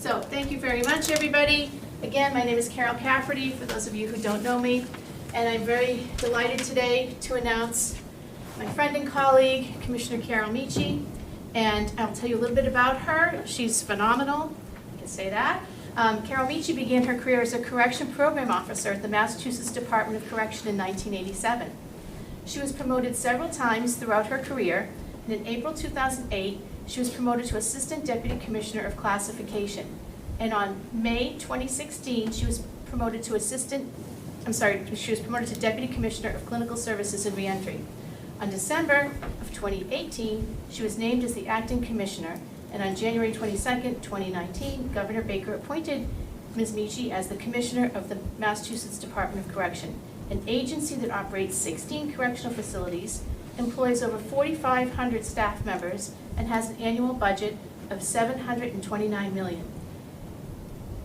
So thank you very much, everybody. Again, my name is Carol Cafferty, for those of you who don't know me, and I'm very delighted today to announce my friend and colleague, Commissioner Carol Mici, and I'll tell you a little bit about her. She's phenomenal, I can say that. Carol Mici began her career as a correction program officer at the Massachusetts Department of Correction in 1987. She was promoted several times throughout her career, and in April 2008, she was promoted to Assistant Deputy Commissioner of Classification. And on May 2016, she was promoted to Deputy Commissioner of Clinical Services and Reentry. On December of 2018, she was named as the Acting Commissioner, and on January 22nd, 2019, Governor Baker appointed Ms. Mici as the Commissioner of the Massachusetts Department of Correction, an agency that operates 16 correctional facilities, employs over 4,500 staff members, and has an annual budget of $729 million,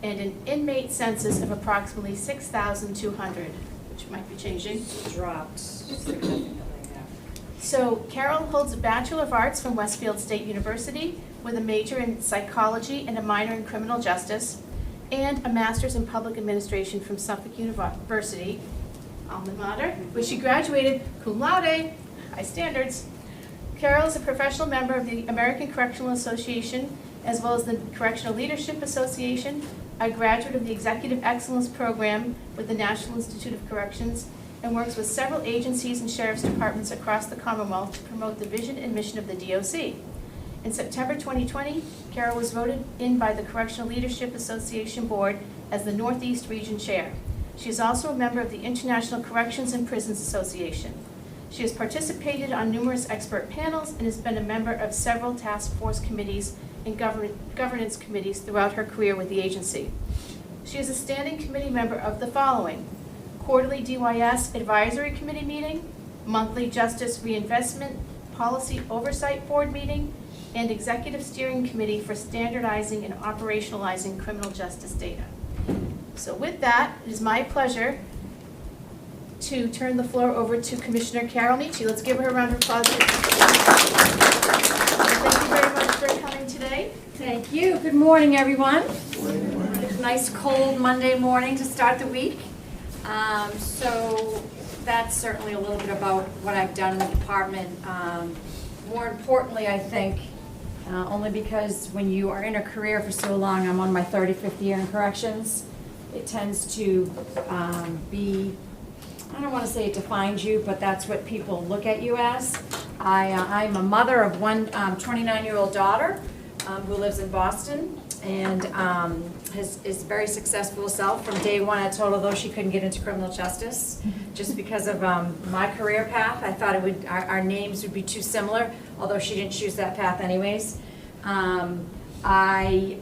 and an inmate census of approximately 6,200, which might be changing. Dropped significantly, yeah. So Carol holds a Bachelor of Arts from Westfield State University with a major in psychology and a minor in criminal justice, and a master's in public administration from Suffolk University, alma mater, where she graduated cum laude, high standards. Carol is a professional member of the American Correctional Association, as well as the Correctional Leadership Association, a graduate of the Executive Excellence Program with the National Institute of Corrections, and works with several agencies and sheriff's departments across the Commonwealth to promote the vision and mission of the DOC. In September 2020, Carol was voted in by the Correctional Leadership Association Board as the Northeast Region Chair. She is also a member of the International Corrections and Prisons Association. She has participated on numerous expert panels and has been a member of several task force committees and governance committees throughout her career with the agency. She is a standing committee member of the following: Quarterly DYS Advisory Committee meeting, Monthly Justice Reinvestment Policy Oversight Board meeting, and Executive Steering Committee for Standardizing and Operationalizing Criminal Justice Data. So with that, it is my pleasure to turn the floor over to Commissioner Carol Mici. Let's give her a round of applause. Thank you very much for coming today. Thank you. Good morning, everyone. It's a nice cold Monday morning to start the week. So that's certainly a little bit about what I've done in the department. More importantly, I think, only because when you are in a career for so long, I'm on my 35th year in corrections, it tends to be, I don't want to say it defines you, but that's what people look at you as. I'm a mother of one 29-year-old daughter who lives in Boston and is very successful herself. From day one, I told her, though, she couldn't get into criminal justice just because of my career path. I thought it would, our names would be too similar, although she didn't choose that path anyways. I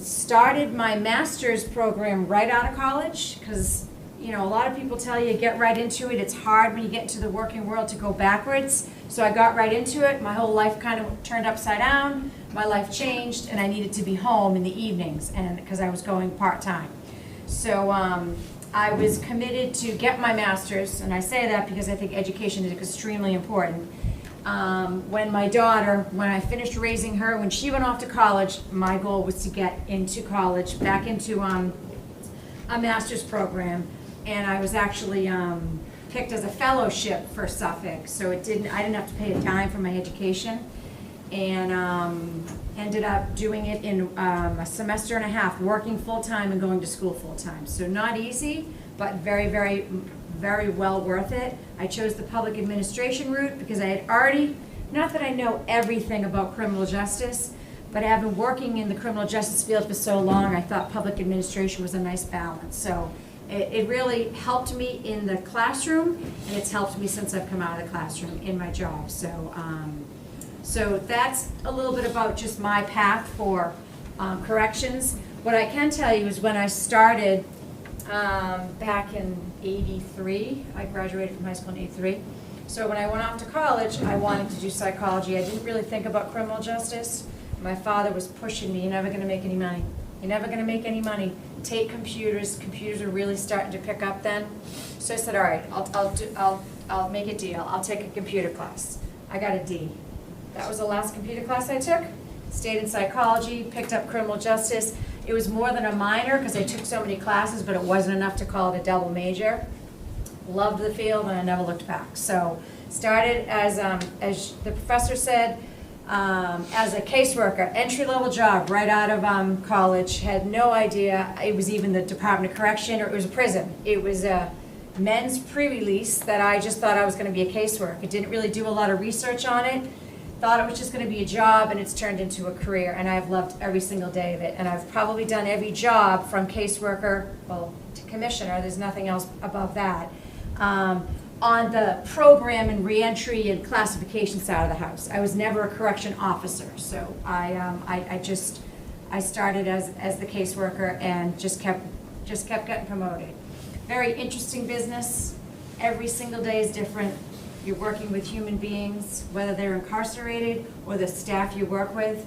started my master's program right out of college because, you know, a lot of people tell you get right into it. It's hard when you get into the working world to go backwards. So I got right into it. My whole life kind of turned upside down. My life changed, and I needed to be home in the evenings, and because I was going part-time. So I was committed to get my master's, and I say that because I think education is extremely important. When I finished raising her, when she went off to college, my goal was to get into college, back into a master's program, and I was actually picked as a fellowship for Suffolk, so I didn't have to pay a dime for my education, and ended up doing it in a semester and a half, working full-time and going to school full-time. So not easy, but very, very, very well worth it. I chose the public administration route because I had already, not that I know everything about criminal justice, but I have been working in the criminal justice field for so long, I thought public administration was a nice balance. So it really helped me in the classroom, and it's helped me since I've come out of the classroom in my job. So, so that's a little bit about just my path for corrections. What I can tell you is when I started back in '83, I graduated from high school in '83. So when I went off to college, I wanted to do psychology. I didn't really think about criminal justice. My father was pushing me, you're never going to make any money. You're never going to make any money. Take computers. Computers are really starting to pick up then. So I said, all right, I'll make a deal. I'll take a computer class. I got a D. That was the last computer class I took. Stayed in psychology, picked up criminal justice. It was more than a minor because I took so many classes, but it wasn't enough to call it a double major. Loved the field and I never looked back. So started as the professor said, as a caseworker, entry-level job right out of college. Had no idea it was even the Department of Correction or it was a prison. It was a men's pre-release that I just thought I was going to be a caseworker. I didn't really do a lot of research on it. Thought it was just going to be a job, and it's turned into a career, and I've loved every single day of it. And I've probably done every job from caseworker, well, to commissioner. There's nothing else above that. On the program and reentry and classification side of the house. I was never a correction officer, so I started as the caseworker and just kept getting promoted. Very interesting business. Every single day is different. You're working with human beings, whether they're incarcerated or the staff you work with.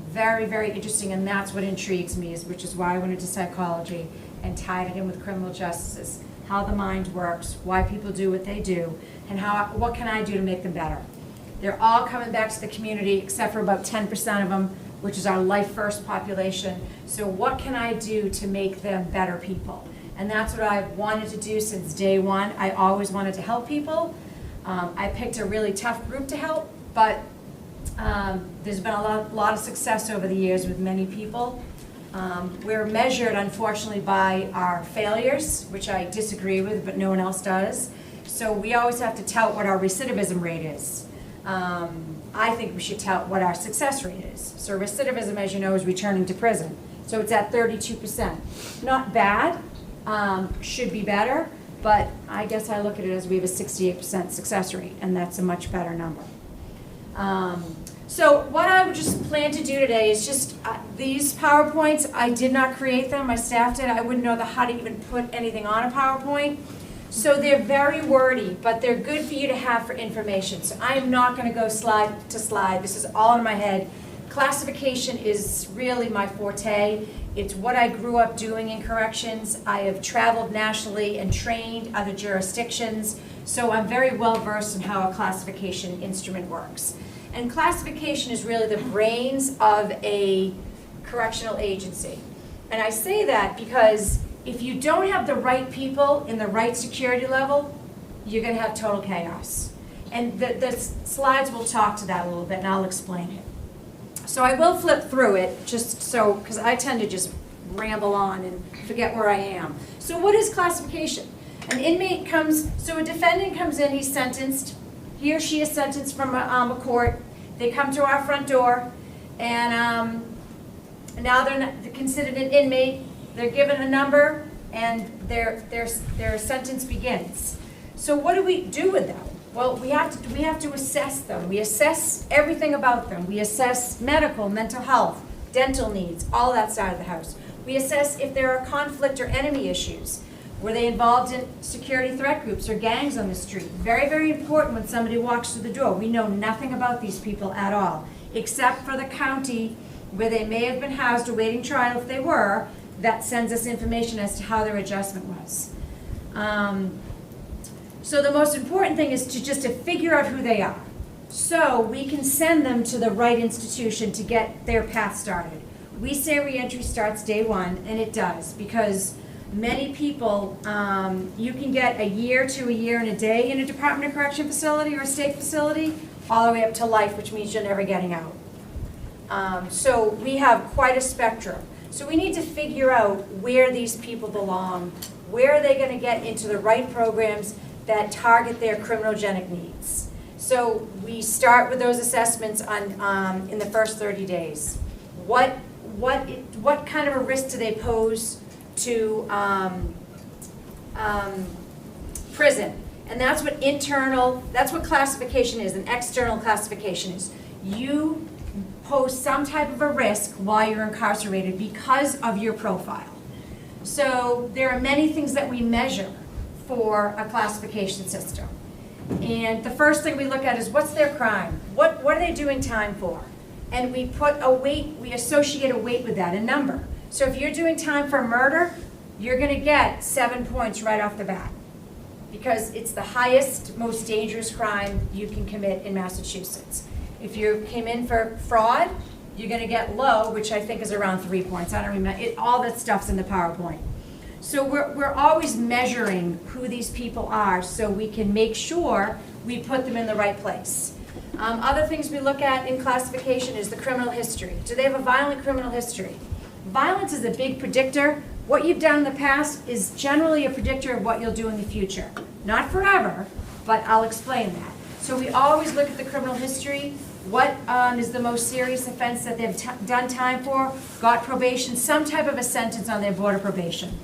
Very, very interesting, and that's what intrigues me, which is why I went into psychology and tied it in with criminal justice. How the mind works, why people do what they do, and what can I do to make them better. They're all coming back to the community except for about 10% of them, which is our life first population. So what can I do to make them better people? And that's what I've wanted to do since day one. I always wanted to help people. I picked a really tough group to help, but there's been a lot of success over the years with many people. We're measured, unfortunately, by our failures, which I disagree with, but no one else does. So we always have to tout what our recidivism rate is. I think we should tout what our success rate is. So recidivism, as you know, is returning to prison. So it's at 32%. Not bad, should be better, but I guess I look at it as we have a 68% success rate, and that's a much better number. So what I would just plan to do today is just these PowerPoints, I did not create them, my staff did. I wouldn't know how to even put anything on a PowerPoint. So they're very wordy, but they're good for you to have for information. So I am not going to go slide to slide. This is all in my head. Classification is really my forte. It's what I grew up doing in corrections. I have traveled nationally and trained other jurisdictions. So I'm very well versed in how a classification instrument works. And classification is really the brains of a correctional agency. And I say that because if you don't have the right people in the right security level, you're going to have total chaos. And the slides will talk to that a little bit, and I'll explain it. So I will flip through it, just so, because I tend to just ramble on and forget where I am. So what is classification? An inmate comes, so a defendant comes in, he's sentenced. He or she is sentenced from a court. They come to our front door, and now they're considered an inmate. They're given a number, and their sentence begins. So what do we do with them? Well, we have to assess them. We assess everything about them. We assess medical, mental health, dental needs, all that side of the house. We assess if there are conflict or enemy issues. Were they involved in security threat groups or gangs on the street? Very, very important when somebody walks through the door. We know nothing about these people at all, except for the county where they may have been housed awaiting trial. If they were, that sends us information as to how their adjustment was. So the most important thing is to figure out who they are. So we can send them to the right institution to get their path started. We say reentry starts day one, and it does, because many people, you can get a year to a year and a day in a Department of Correction facility or a state facility, all the way up to life, which means you're never getting out. So we have quite a spectrum. So we need to figure out where these people belong, where are they going to get into the right programs that target their criminogenic needs. So we start with those assessments on in the first 30 days. What kind of a risk do they pose to prison? And that's what classification is, and external classification is. You pose some type of a risk while you're incarcerated because of your profile. So there are many things that we measure for a classification system. And the first thing we look at is what's their crime? What are they doing time for? And we put a weight, we associate a weight with that, a number. So if you're doing time for murder, you're going to get 7 points right off the bat, because it's the highest, most dangerous crime you can commit in Massachusetts. If you came in for fraud, You're gonna get low, which I think is around 3 points. I don't remember, all that stuff's in the PowerPoint. So we're always measuring who these people are so we can make sure we put them in the right place. Other things we look at in classification is the criminal history. Do they have a violent criminal history? Violence is a big predictor. What you've done in the past is generally a predictor of what you'll do in the future. Not forever, but I'll explain that. So we always look at the criminal history. What is the most serious offense that they've done time for, got probation, some type of a sentence on their board of probation.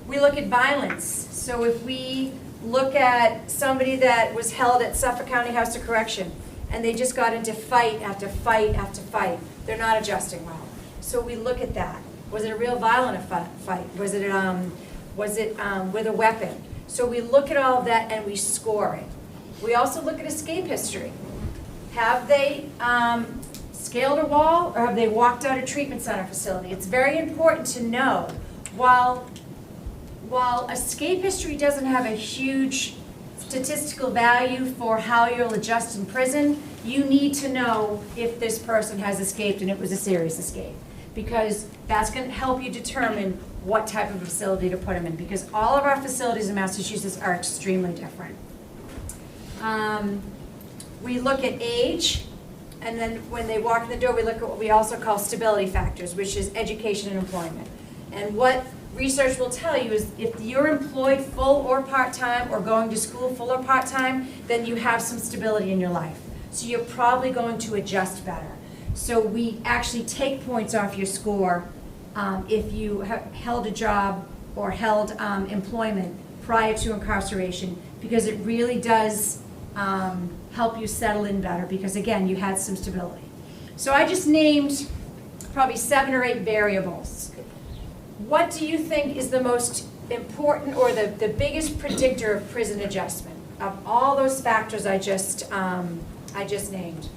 We look at violence. So if we look at somebody that was held at Suffolk County House of Correction and they just got into fight after fight after fight, they're not adjusting well. So we look at that. Was it a real violent fight? Was it with a weapon? So we look at all of that and we score it. We also look at escape history. Have they scaled a wall or have they walked out a treatment center facility? It's very important to know. While escape history doesn't have a huge statistical value for how you'll adjust in prison, you need to know if this person has escaped and it was a serious escape, because that's going to help you determine what type of facility to put them in, because all of our facilities in Massachusetts are extremely different. We look at age, and then when they walk in the door, we look at what we also call stability factors, which is education and employment. And what research will tell you is if you're employed full or part-time or going to school full or part-time, then you have some stability in your life. So you're probably going to adjust better. So we actually take points off your score if you have held a job or held employment prior to incarceration, because it really does help you settle in better, because again, you had some stability. So I just named probably 7 or 8 variables. What do you think is the most important or the biggest predictor of prison adjustment of all those factors I just named?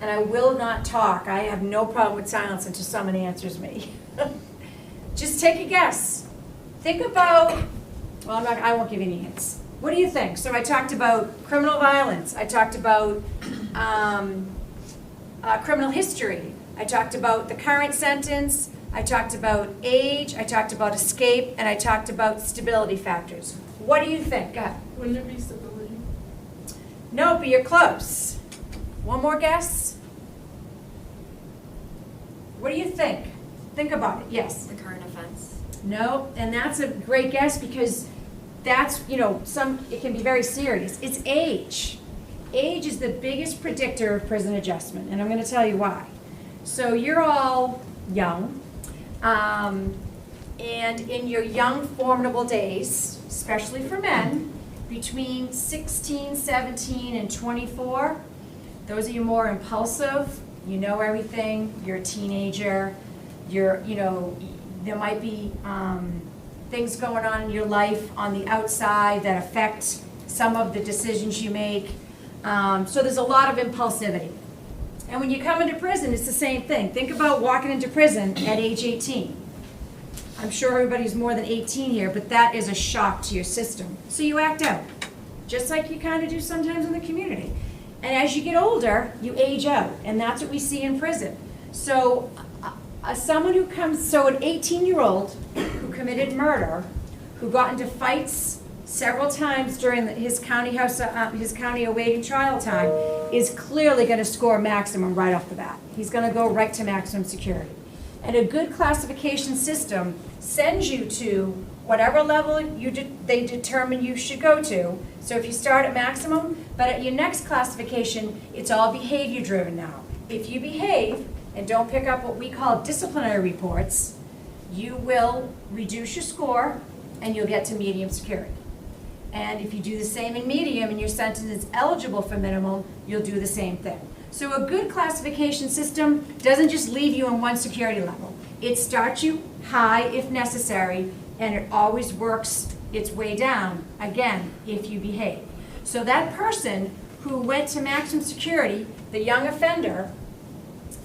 And I will not talk. I have no problem with silence until someone answers me. Just take a guess. Think about, well, I won't give you any hints. What do you think? So I talked about criminal violence. I talked about criminal history. I talked about the current sentence. I talked about age. I talked about escape. And I talked about stability factors. What do you think? Wouldn't it be stability? No, but you're close. One more guess? What do you think? Think about it. Yes. The current offense. No, and that's a great guess, because that's, it can be very serious. It's age. Age is the biggest predictor of prison adjustment, and I'm going to tell you why. So you're all young, and in your young formidable days, especially for men, between 16, 17, and 24, those of you more impulsive, you know everything, you're a teenager, there might be things going on in your life on the outside that affect some of the decisions you make. So there's a lot of impulsivity. And when you come into prison, it's the same thing. Think about walking into prison at age 18. I'm sure everybody's more than 18 here, but that is a shock to your system. So you act out, just like you kind of do sometimes in the community. And as you get older, you age out, and that's what we see in prison. So someone who comes, so an 18-year-old who committed murder, who got into fights several times during his county awaiting trial time, is clearly going to score maximum right off the bat. He's going to go right to maximum security. And a good classification system sends you to whatever level they determine you should go to. So if you start at maximum, but at your next classification, it's all behavior driven now. If you behave and don't pick up what we call disciplinary reports, you will reduce your score and you'll get to medium security. And if you do the same in medium and your sentence is eligible for minimum, you'll do the same thing. So a good classification system doesn't just leave you in one security level. It starts you high if necessary, and it always works its way down, again, if you behave. So that person who went to maximum security, the young offender,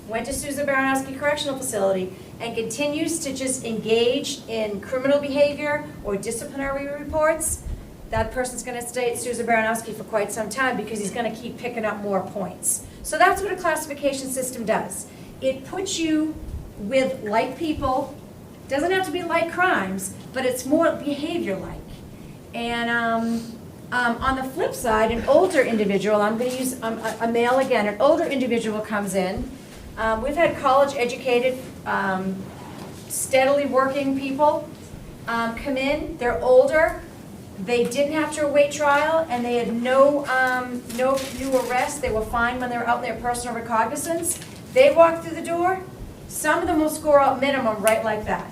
went to Susan Baranowski Correctional Facility and continues to just engage in criminal behavior or disciplinary reports, that person's going to stay at Susan Baranowski for quite some time, because he's going to keep picking up more points. So that's what a classification system does. It puts you with like people, doesn't have to be like crimes, but it's more behavior-like. And on the flip side, an older individual, I'm going to use a male again, an older individual comes in. We've had college-educated, steadily working people come in. They're older. They didn't have to await trial, and they had no new arrests. They were fine when they were out in their personal recognizance. They walk through the door. Some of them will score out minimum right like that.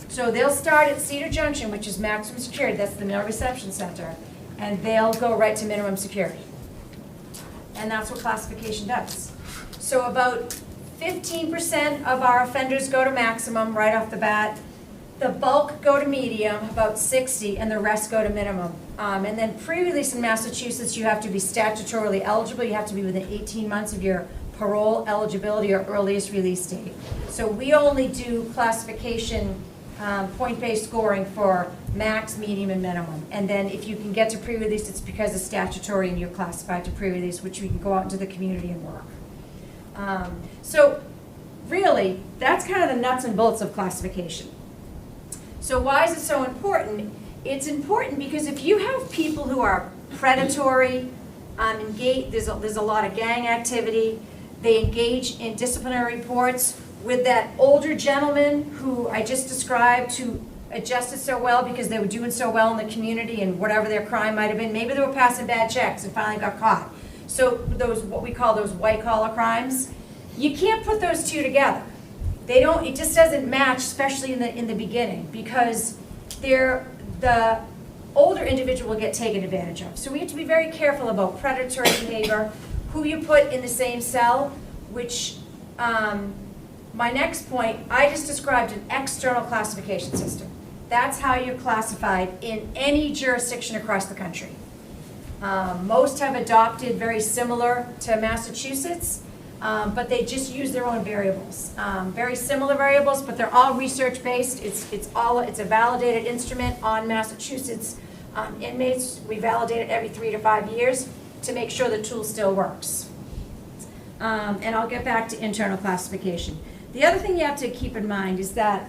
So they'll start at Cedar Junction, which is maximum security. That's the male reception center. And they'll go right to minimum security. And that's what classification does. So about 15% of our offenders go to maximum right off the bat. The bulk go to medium, about 60, and the rest go to minimum. And then pre-release in Massachusetts, you have to be statutorily eligible. You have to be within 18 months of your parole eligibility or earliest release date. So we only do classification point-based scoring for max, medium, and minimum. And then if you can get to pre-release, it's because it's statutory and you're classified to pre-release, which we can go out into the community and work. So really, that's kind of the nuts and bolts of classification. So why is it so important? It's important because if you have people who are predatory, engaged, there's a lot of gang activity, they engage in disciplinary reports with that older gentleman who I just described who adjusted so well because they were doing so well in the community and whatever their crime might have been. Maybe they were passing bad checks and finally got caught. So those, what we call those white collar crimes, you can't put those two together. They don't, it just doesn't match, especially in the beginning, because the older individual will get taken advantage of. So we have to be very careful about predatory behavior, who you put in the same cell, which, my next point, I just described an external classification system. That's how you're classified in any jurisdiction across the country. Most have adopted very similar to Massachusetts, but they just use their own variables. Very similar variables, but they're all research-based. It's a validated instrument on Massachusetts inmates. We validate it every 3 to 5 years to make sure the tool still works. And I'll get back to internal classification. The other thing you have to keep in mind is that,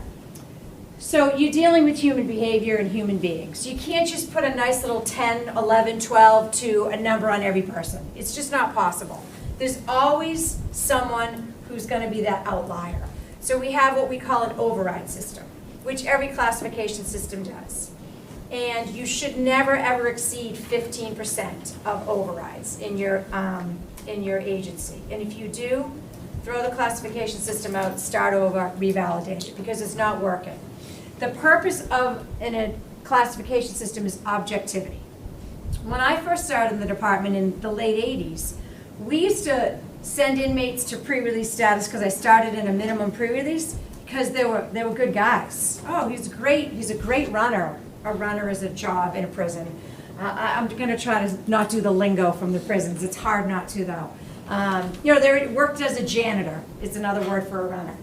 so you're dealing with human behavior and human beings. You can't just put a nice little 10, 11, 12 to a number on every person. It's just not possible. There's always someone who's going to be that outlier. So we have what we call an override system, which every classification system does. And you should never ever exceed 15% of overrides in your agency. And if you do, throw the classification system out, start over, revalidate it, because it's not working. The purpose of a classification system is objectivity. When I first started in the department in the late 80s, we used to send inmates to pre-release status because I started in a minimum pre-release because they were good guys. Oh, he's a great runner. A runner is a job in a prison. I'm going to try to not do the lingo from the prisons. It's hard not to, though. They worked as a janitor. It's another word for a runner.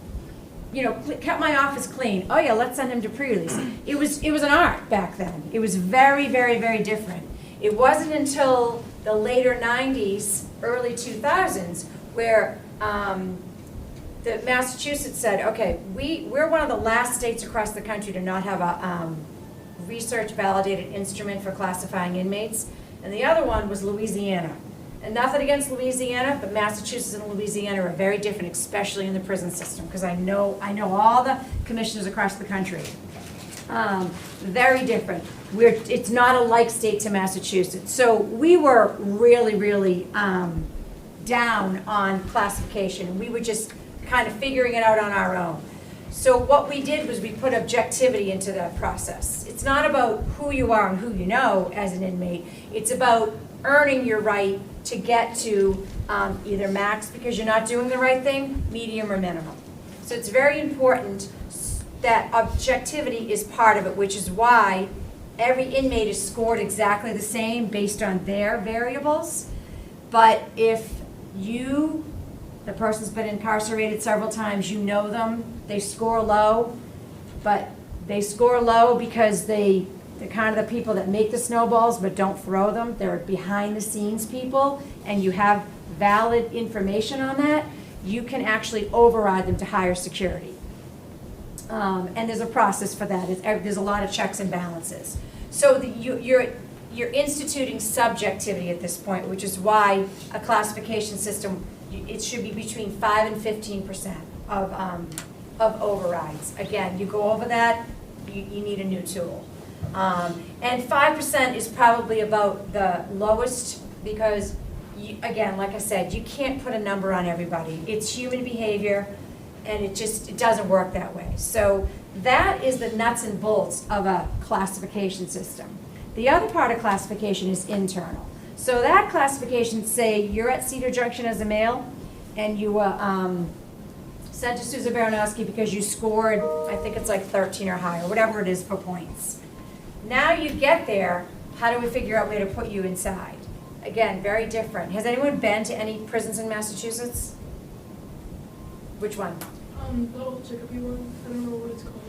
Kept my office clean. Oh yeah, let's send him to pre-release. It was an art back then. It was very, very, very different. It wasn't until the later 90s, early 2000s, where the Massachusetts said, okay, we're one of the last states across the country to not have a research-validated instrument for classifying inmates, and the other one was Louisiana. And nothing against Louisiana, but Massachusetts and Louisiana are very different, especially in the prison system, because I know all the commissioners across the country. Very different. It's not a like state to Massachusetts. So we were really, really down on classification. We were just kind of figuring it out on our own. So what we did was we put objectivity into that process. It's not about who you are and who you know as an inmate. It's about earning your right to get to either max because you're not doing the right thing, medium, or minimum. So it's very important that objectivity is part of it, which is why every inmate is scored exactly the same based on their variables. But if the person's been incarcerated several times, you know them, they score low, but they score low because they're kind of the people that make the snowballs but don't throw them. They're behind the scenes people, and you have valid information on that, you can actually override them to higher security. And there's a process for that. There's a lot of checks and balances. So you're instituting subjectivity at this point, which is why a classification system, it should be between 5 and 15% of overrides. Again, you go over that, you need a new tool. And 5% is probably about the lowest because, again, like I said, you can't put a number on everybody. It's human behavior, and it doesn't work that way. So that is the nuts and bolts of a classification system. The other part of classification is internal. So that classification, say you're at Cedar Junction as a male, and you were sent to Susan Baranowski because you scored, I think it's like 13 or higher, whatever it is for points. Now you get there, how do we figure out where to put you inside? Again, very different. Has anyone been to any prisons in Massachusetts? Which one? The old Chicopee one. I don't know what it's called.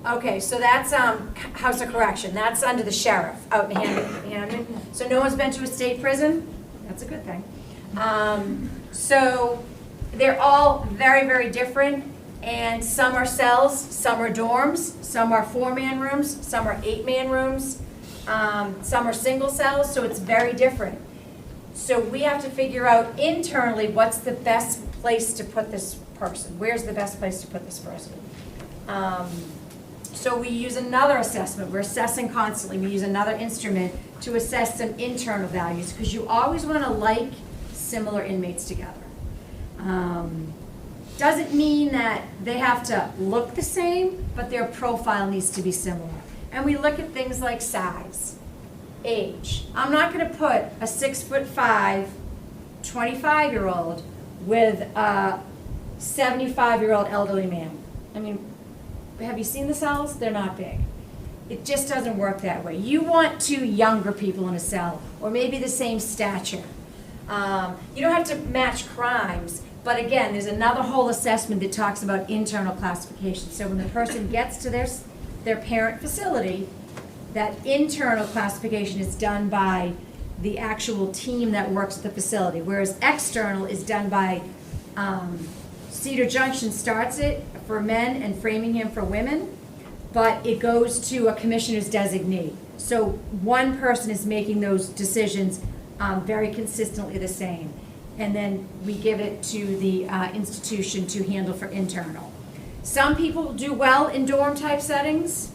But... Okay, so that's House of Correction. That's under the sheriff out in Hampton. So no one's been to a state prison? That's a good thing. So they're all very, very different. And some are cells, some are dorms, some are 4-man rooms, some are 8-man rooms, some are single cells, so it's very different. So we have to figure out internally what's the best place to put this person. Where's the best place to put this person? So we use another assessment. We're assessing constantly. We use another instrument to assess some internal values because you always want to like similar inmates together. Doesn't mean that they have to look the same, but their profile needs to be similar. And we look at things like size, age. I'm not going to put a 6'5", 25-year-old with a 75-year-old elderly man. I mean, have you seen the cells? They're not big. It just doesn't work that way. You want 2 younger people in a cell, or maybe the same stature. You don't have to match crimes, but again, there's another whole assessment that talks about internal classification. So when the person gets to their parent facility, that internal classification is done by the actual team that works at the facility, whereas external is done by Cedar Junction starts it for men and Framingham for women, but it goes to a commissioner's designee. So one person is making those decisions very consistently the same. And then we give it to the institution to handle for internal. Some people do well in dorm type settings,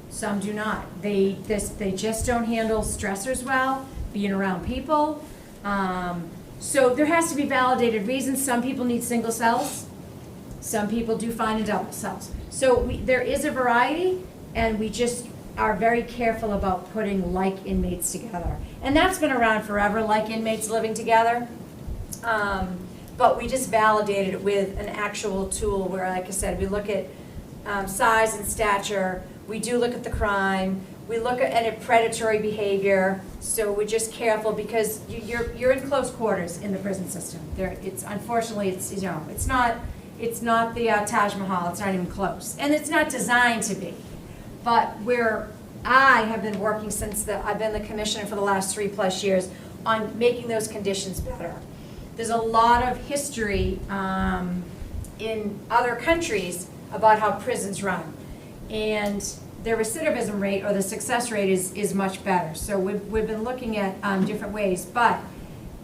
some do not. They just don't handle stressors well, being around people. So there has to be validated reasons. Some people need single cells. Some people do fine in double cells. So there is a variety, and we just are very careful about putting like inmates together. And that's been around forever, like inmates living together. But we just validated it with an actual tool where, like I said, we look at size and stature. We do look at the crime. We look at predatory behavior. So we're just careful because you're in close quarters in the prison system. Unfortunately it's not the Taj Mahal. It's not even close, and it's not designed to be. But where I have been working since I've been the commissioner for the last 3+ years on making those conditions better. There's a lot of history in other countries about how prisons run, and their recidivism rate or the success rate is much better. So we've been looking at different ways, but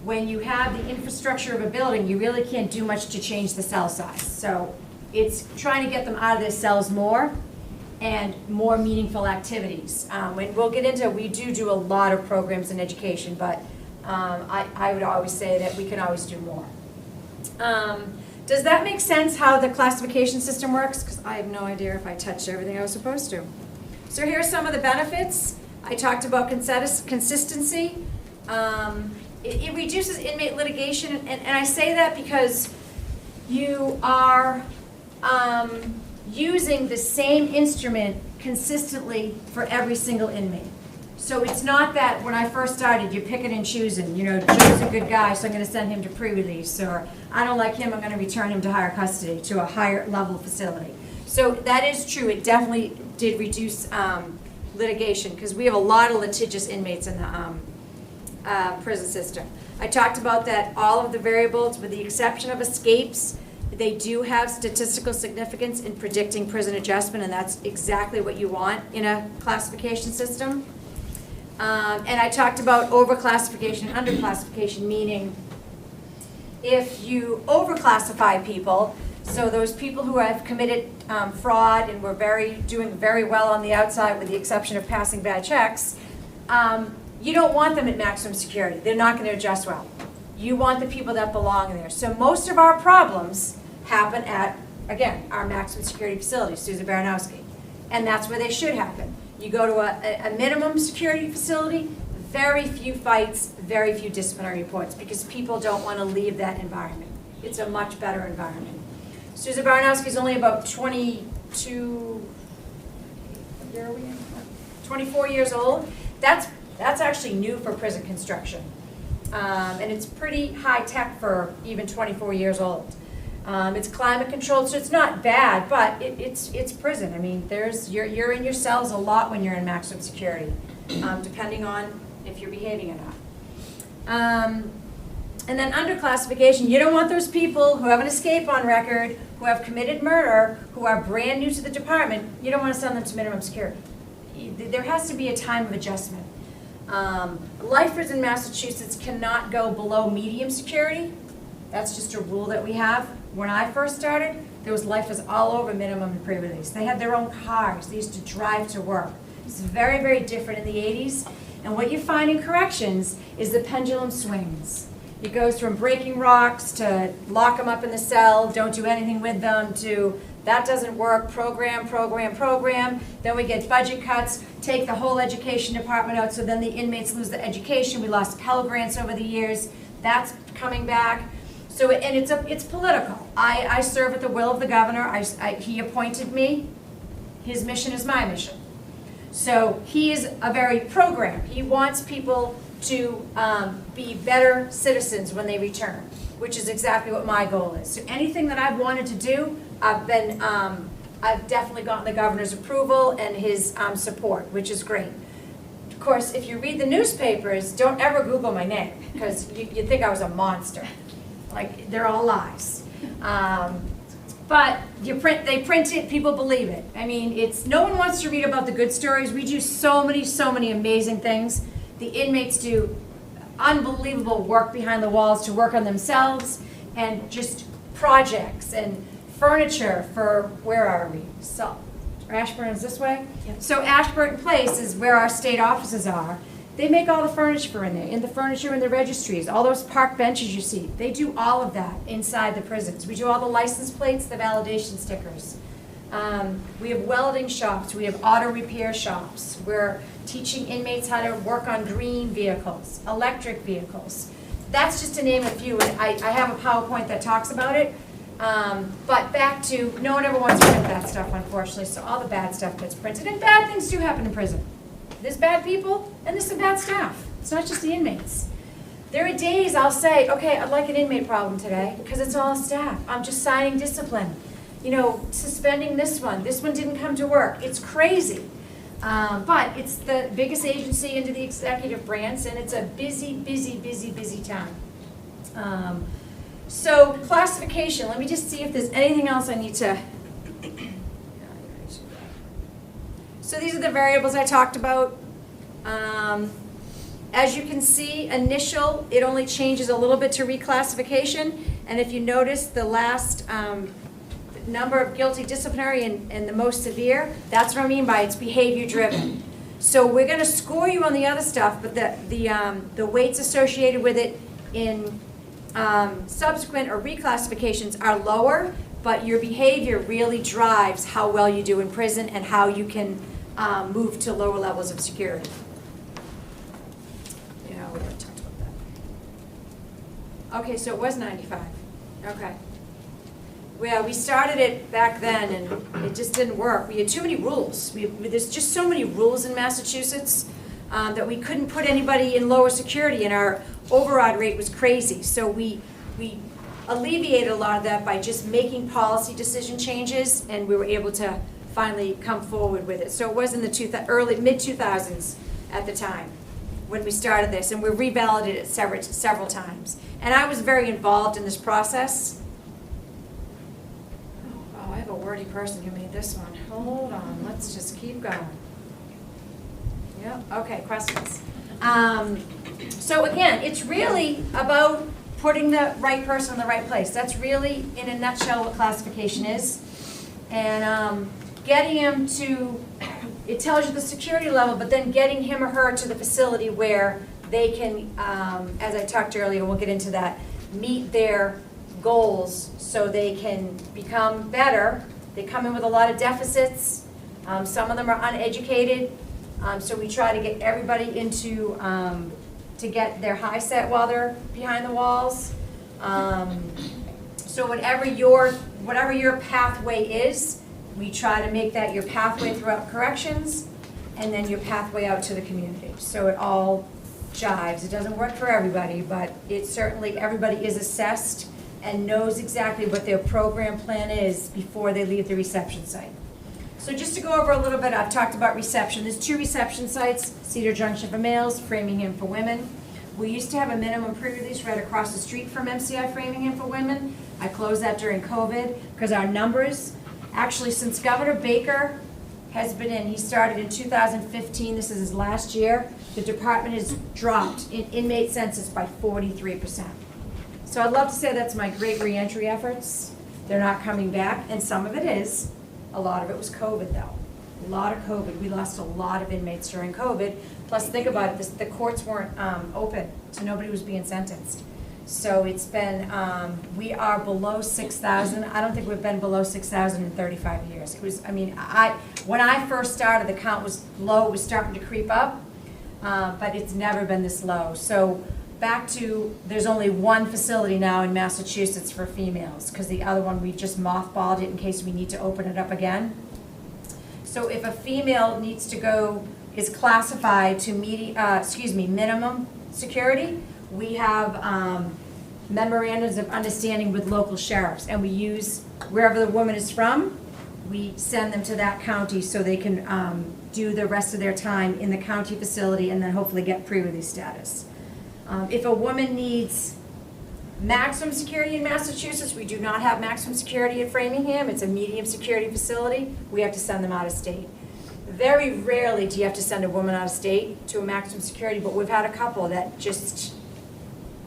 when you have the infrastructure of a building, you really can't do much to change the cell size. So it's trying to get them out of their cells more and more meaningful activities. And we'll get into, we do a lot of programs in education, but I would always say that we can always do more. Does that make sense how the classification system works? Because I have no idea if I touched everything I was supposed to. So here are some of the benefits. I talked about consistency. It reduces inmate litigation, and I say that because you are using the same instrument consistently for every single inmate. So it's not that when I first started, you're picking and choosing, Joe's a good guy, so I'm going to send him to pre-release, or I don't like him, I'm going to return him to higher custody, to a higher level facility. So that is true. It definitely did reduce litigation, because we have a lot of litigious inmates in the prison system. I talked about that all of the variables, with the exception of escapes, they do have statistical significance in predicting prison adjustment, and that's exactly what you want in a classification system. And I talked about overclassification and underclassification, meaning if you overclassify people, so those people who have committed fraud and were doing very well on the outside with the exception of passing bad checks, you don't want them at maximum security. They're not going to adjust well. You want the people that belong there. So most of our problems happen at, again, our maximum security facility, Susan Baranowski. And that's where they should happen. You go to a minimum security facility, very few fights, very few disciplinary reports, because people don't want to leave that environment. It's a much better environment. Susan Baranowski is only about 22, what year are we in? 24 years old. That's actually new for prison construction. And it's pretty high tech for even 24 years old. It's climate controlled, so it's not bad, but it's prison. I mean, you're in your cells a lot when you're in maximum security, depending on if you're behaving or not. And then under classification, you don't want those people who have an escape on record, who have committed murder, who are brand new to the department. You don't want to send them to minimum security. There has to be a time of adjustment. Lifers in Massachusetts cannot go below medium security. That's just a rule that we have. When I first started, there was lifers all over minimum and pre-release. They had their own cars. They used to drive to work. It's very, very different in the 80s. And what you find in corrections is the pendulum swings. It goes from breaking rocks to lock them up in the cell, don't do anything with them, to that doesn't work, program. Then we get budget cuts, take the whole education department out, so then the inmates lose the education. We lost Pell Grants over the years. That's coming back. So, and it's political. I serve at the will of the governor. He appointed me. His mission is my mission. So he is a very program. He wants people to be better citizens when they return, which is exactly what my goal is. So anything that I've wanted to do, I've definitely gotten the governor's approval and his support, which is great. Of course, if you read the newspapers, don't ever Google my name, because you'd think I was a monster. Like, they're all lies. But they print it, people believe it. I mean, no one wants to read about the good stories. We do so many amazing things. The inmates do unbelievable work behind the walls to work on themselves, and just projects and furniture for, where are we? So, Ashburn is this way? Yep. So Ashburn Place is where our state offices are. They make all the furniture in the furniture in the registries, all those park benches you see. They do all of that inside the prisons. We do all the license plates, the validation stickers. We have welding shops, we have auto repair shops. We're teaching inmates how to work on green vehicles, electric vehicles. That's just to name a few, and I have a PowerPoint that talks about it. But back to, no one ever wants to print that stuff, unfortunately, so all the bad stuff gets printed, and bad things do happen in prison. There's bad people, and there's some bad staff. It's not just the inmates. There are days I'll say, okay, I'd like an inmate problem today, because it's all staff. I'm just signing discipline. You know, suspending this one didn't come to work. It's crazy. But it's the biggest agency into the executive branch, and it's a busy time. So classification, let me just see if there's anything else I need to. So these are the variables I talked about. As you can see, initial, it only changes a little bit to reclassification. And if you notice the last number of guilty disciplinary and the most severe, that's what I mean by it's behavior driven. So we're going to score you on the other stuff, but the weights associated with it in subsequent or reclassifications are lower, but your behavior really drives how well you do in prison and how you can move to lower levels of security. Yeah, we already talked about that. Okay, so it was 95. Okay. Well, we started it back then, and it just didn't work. We had too many rules. There's just so many rules in Massachusetts that we couldn't put anybody in lower security, and our override rate was crazy. So we alleviated a lot of that by just making policy decision changes, and we were able to finally come forward with it. So it was in the mid-2000s at the time. when we started this, and we revalidated it several times. And I was very involved in this process. Oh, I have a wordy person who made this one. Hold on, let's just keep going. Yep, okay, questions. So again, it's really about putting the right person in the right place. That's really, in a nutshell, what classification is. And getting him to, it tells you the security level, but then getting him or her to the facility where they can, as I talked earlier, we'll get into that, meet their goals so they can become better. They come in with a lot of deficits. Some of them are uneducated. So we try to get everybody into, to get their high set while they're behind the walls. So whatever your pathway is, we try to make that your pathway throughout corrections and then your pathway out to the community. So it all jives. It doesn't work for everybody, but it certainly, everybody is assessed and knows exactly what their program plan is before they leave the reception site. So just to go over a little bit, I've talked about reception. There's 2 reception sites, Cedar Junction for males, Framingham for women. We used to have a minimum pre-release right across the street from MCI Framingham for women. I closed that during COVID because our numbers, actually since Governor Baker has been in, he started in 2015, this is his last year, the department has dropped in inmate census by 43%. So I'd love to say that's my great reentry efforts. They're not coming back, and some of it is. A lot of it was COVID though. A lot of COVID. We lost a lot of inmates during COVID. Plus think about it, the courts weren't open, so nobody was being sentenced. So it's been, we are below 6,000. I don't think we've been below 6,000 in 35 years. It was, I mean, when I first started, the count was low, it was starting to creep up, but it's never been this low. So back to, there's only one facility now in Massachusetts for females, because the other one, we've just mothballed it in case we need to open it up again. So if a female needs to go, is classified to minimum security, we have memorandums of understanding with local sheriffs, and we use, wherever the woman is from, we send them to that county so they can do the rest of their time in the county facility and then hopefully get pre-release status. If a woman needs maximum security in Massachusetts, we do not have maximum security at Framingham. It's a medium security facility. We have to send them out of state. Very rarely do you have to send a woman out of state to a maximum security, but we've had a couple that just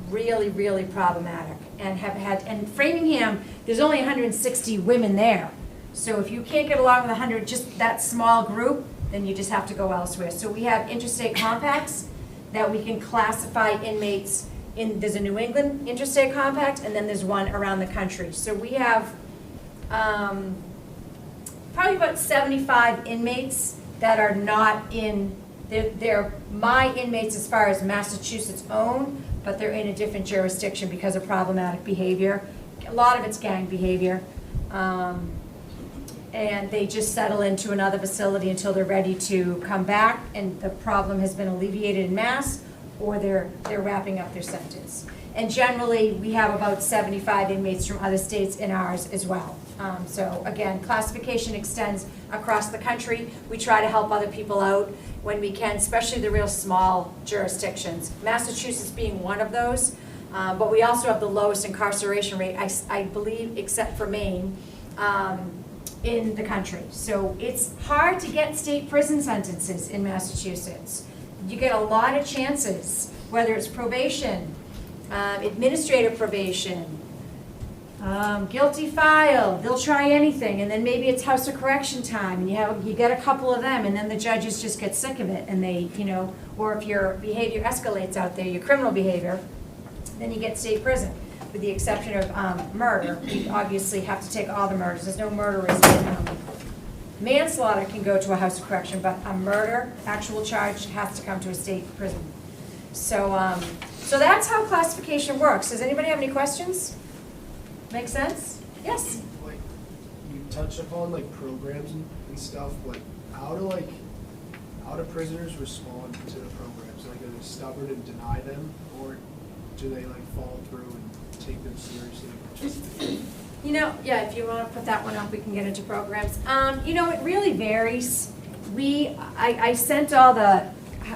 really, really problematic and have had, and Framingham, there's only 160 women there. So if you can't get along with 100, just that small group, then you just have to go elsewhere. So we have interstate compacts that we can classify inmates in. There's a New England interstate compact, and then there's one around the country. So we have probably about 75 inmates that are not in, they're my inmates as far as Massachusetts own, but they're in a different jurisdiction because of problematic behavior. A lot of it's gang behavior. And they just settle into another facility until they're ready to come back and the problem has been alleviated in Mass, or they're wrapping up their sentence. And generally, we have about 75 inmates from other states in ours as well. So again, classification extends across the country. We try to help other people out when we can, especially the real small jurisdictions. Massachusetts being one of those, but we also have the lowest incarceration rate, I believe, except for Maine, in the country. So it's hard to get state prison sentences in Massachusetts. You get a lot of chances, whether it's probation, administrative probation, guilty file, they'll try anything, and then maybe it's house of correction time, and you get a couple of them, and then the judges just get sick of it, and they, or if your behavior escalates out there, your criminal behavior, then you get state prison. With the exception of murder, we obviously have to take all the murders. There's no murderers in manslaughter can go to a house of correction, but a murder, actual charge, has to come to a state prison. So, so that's how classification works. Does anybody have any questions? Make sense? Yes? Like, you touched upon like programs and stuff, like how do prisoners respond to the programs? Like, are they stubborn and deny them, or do they like follow through and take them seriously? Yeah, if you want to put that one up, we can get into programs. It really varies. I sent all the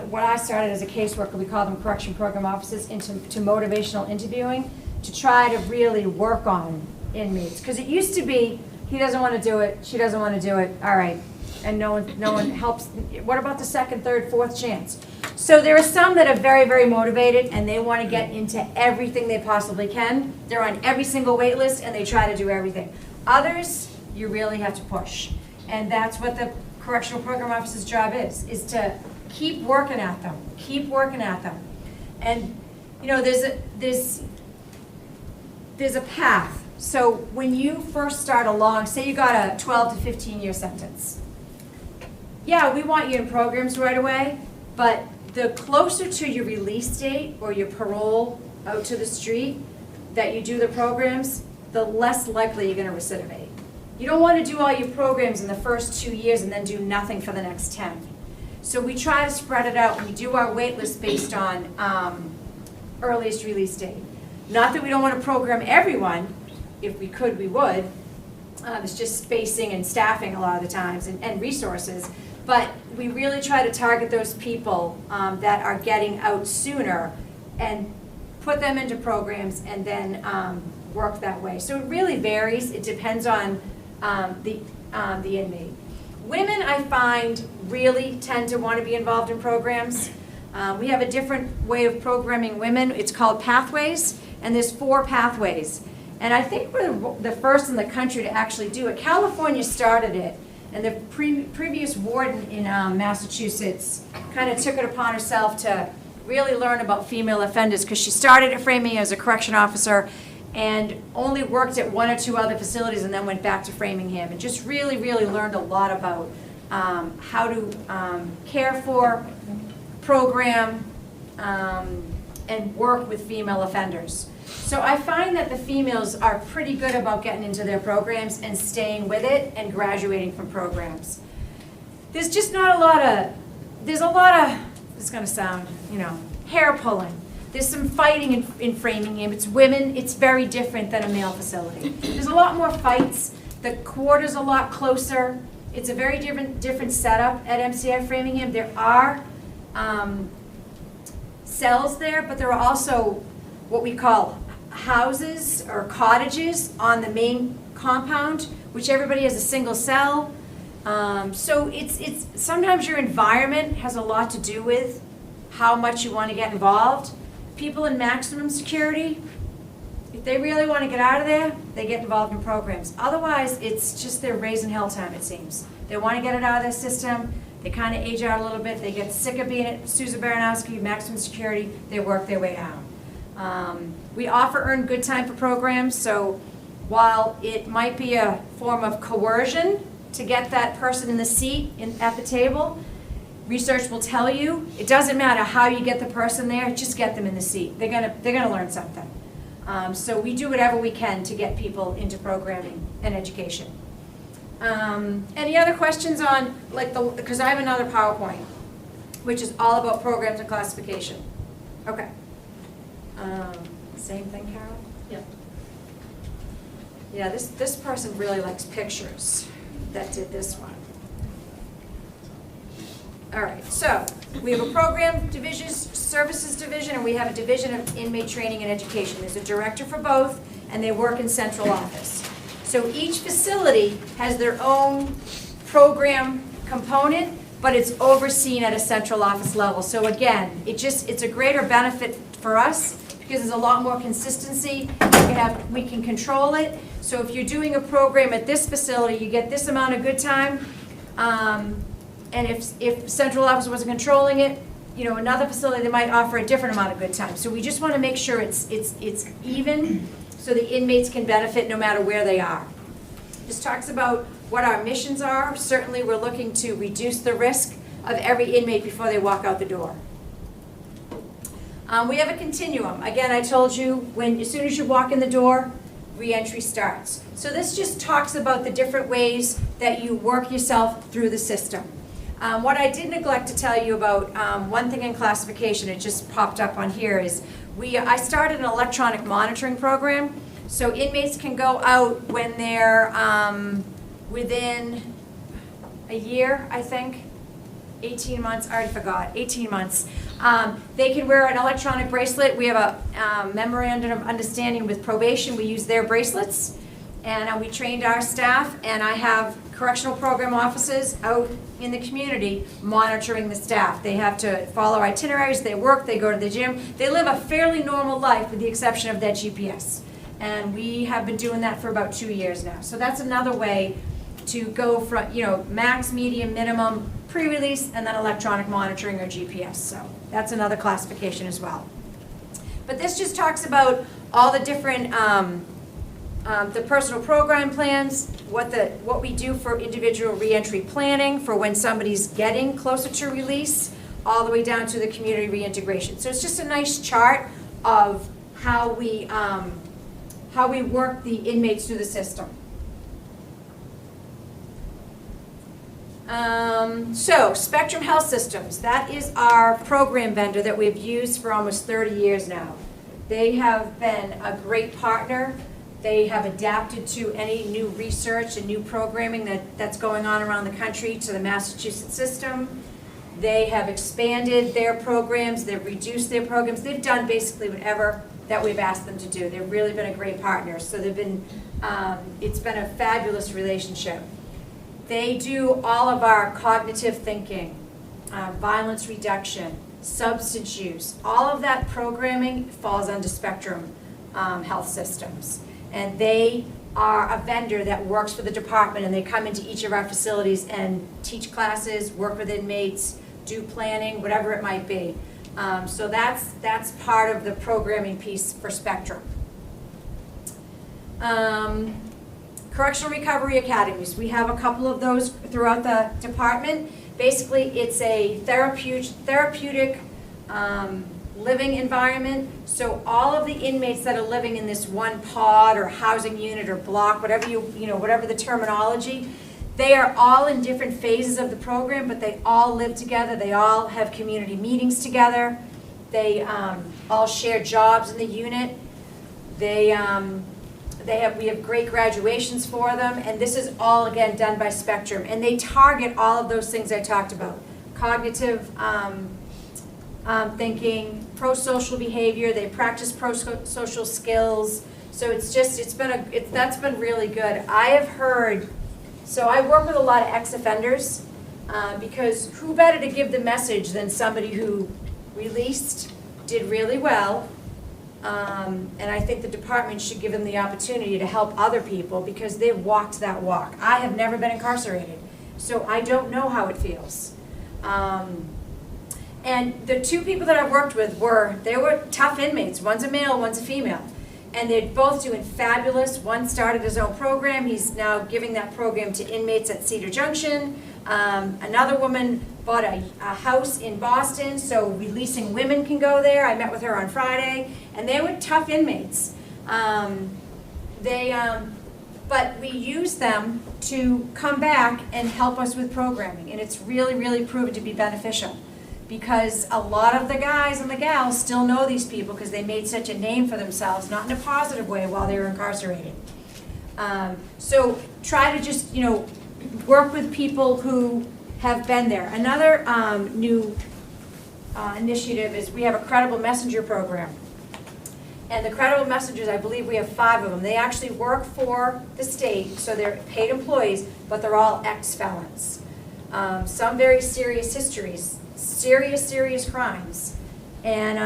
what I started as a caseworker, we call them correction program officers, into motivational interviewing to try to really work on inmates. Because it used to be, he doesn't want to do it, she doesn't want to do it, all right. And no one helps. What about the second, third, fourth chance? So there are some that are very, very motivated and they want to get into everything they possibly can. They're on every single wait list and they try to do everything. Others, you really have to push. And that's what the correctional program officer's job is to keep working at them, keep working at them. And, you know, there's a path. So when you first start along, say you got a 12 to 15-year sentence. Yeah, we want you in programs right away, but the closer to your release date or your parole out to the street that you do the programs, the less likely you're going to recidivate. You don't want to do all your programs in the first 2 years and then do nothing for the next 10. So we try to spread it out. We do our wait list based on earliest release date. Not that we don't want to program everyone. If we could, we would. It's just spacing and staffing a lot of the times and resources. But we really try to target those people that are getting out sooner and put them into programs and then work that way. So it really varies. It depends on the inmate. Women, I find, really tend to want to be involved in programs. We have a different way of programming women. It's called Pathways, and there's 4 pathways. And I think we're the first in the country to actually do it. California started it, and the previous warden in Massachusetts kind of took it upon herself to really learn about female offenders, because she started at Framingham as a correction officer and only worked at 1 or 2 other facilities and then went back to Framingham and just really, really learned a lot about how to care for, program, and work with female offenders. So I find that the females are pretty good about getting into their programs and staying with it and graduating from programs. There's just not a lot of, this is going to sound, you know, hair pulling. There's some fighting in Framingham. It's women. It's very different than a male facility. There's a lot more fights. The quarter's a lot closer. It's a very different setup at MCI Framingham. There are cells there, but there are also what we call houses or cottages on the main compound, which everybody has a single cell. So it's sometimes your environment has a lot to do with how much you want to get involved. People in maximum security, if they really want to get out of there, they get involved in programs. Otherwise, it's just their raising hell time, it seems. They want to get it out of their system. They kind of age out a little bit. They get sick of being at Susan Baranowski, maximum security. They work their way down. We offer earned good time for programs, so while it might be a form of coercion to get that person in the seat at the table, research will tell you it doesn't matter how you get the person there, just get them in the seat. They're gonna learn something. So we do whatever we can to get people into programming and education. Any other questions on, like, because I have another PowerPoint, which is all about programs and classification. Okay. Same thing, Carol? Yeah. Yeah, this person really likes pictures that did this one. All right, so we have a program division, services division, and we have a division of inmate training and education. There's a director for both, and they work in central office. So each facility has their own program component, but it's overseen at a central office level. So again, it's a greater benefit for us because there's a lot more consistency. We can control it. So if you're doing a program at this facility, you get this amount of good time. And if central office wasn't controlling it, you know, another facility, they might offer a different amount of good time. So we just want to make sure it's even so the inmates can benefit no matter where they are. This talks about what our missions are. Certainly we're looking to reduce the risk of every inmate before they walk out the door. We have a continuum. Again, I told you, as soon as you walk in the door, re-entry starts. So this just talks about the different ways that you work yourself through the system. What I did neglect to tell you about, one thing in classification, it just popped up on here, is I started an electronic monitoring program. So inmates can go out when they're within a year, I think. 18 months, I already forgot, 18 months. They can wear an electronic bracelet. We have a memorandum of understanding with probation. We use their bracelets. And we trained our staff, and I have correctional program officers out in the community monitoring the staff. They have to follow itineraries, they work, they go to the gym. They live a fairly normal life with the exception of that GPS. And we have been doing that for about 2 years now. So that's another way to go from, max, medium, minimum, pre-release, and then electronic monitoring or GPS. So that's another classification as well. But this just talks about all the different the personal program plans, what we do for individual reentry planning for when somebody's getting closer to release, all the way down to the community reintegration. So it's just a nice chart of how we work the inmates through the system. So Spectrum Health Systems, that is our program vendor that we've used for almost 30 years now. They have been a great partner. They have adapted to any new research and new programming that's going on around the country to the Massachusetts system. They have expanded their programs, they've reduced their programs, they've done basically whatever that we've asked them to do. They've really been a great partner, so they've been, it's been a fabulous relationship. They do all of our cognitive thinking, violence reduction, substance use, all of that programming falls under Spectrum Health Systems. And they are a vendor that works for the department, and they come into each of our facilities and teach classes, work with inmates, do planning, whatever it might be. So that's part of the programming piece for Spectrum. Correctional Recovery Academies. We have a couple of those throughout the department. Basically, it's a therapeutic living environment. So all of the inmates that are living in this one pod or housing unit or block, whatever whatever the terminology, they are all in different phases of the program, but they all live together. They all have community meetings together. They all share jobs in the unit. We have great graduations for them, and this is all, again, done by Spectrum. And they target all of those things I talked about. Cognitive thinking, pro-social behavior, they practice pro-social skills. So that's been really good. I have heard, so I work with a lot of ex-offenders because who better to give the message than somebody who released, did really well, and I think the department should give them the opportunity to help other people because they've walked that walk. I have never been incarcerated, so I don't know how it feels. And the two people that I've worked with were tough inmates. One's a male, one's a female. And they're both doing fabulous. One started his own program. He's now giving that program to inmates at Cedar Junction. Another woman bought a house in Boston, so releasing women can go there. I met with her on Friday, and they were tough inmates. But we use them to come back and help us with programming, and it's really, really proven to be beneficial. Because a lot of the guys and the gals still know these people because they made such a name for themselves, not in a positive way while they were incarcerated. So try to just, work with people who have been there. Another new initiative is we have a Credible Messenger program. And the Credible Messengers, I believe we have 5 of them. They actually work for the state, so they're paid employees, but they're all ex-felons. Some very serious histories. Serious crimes, and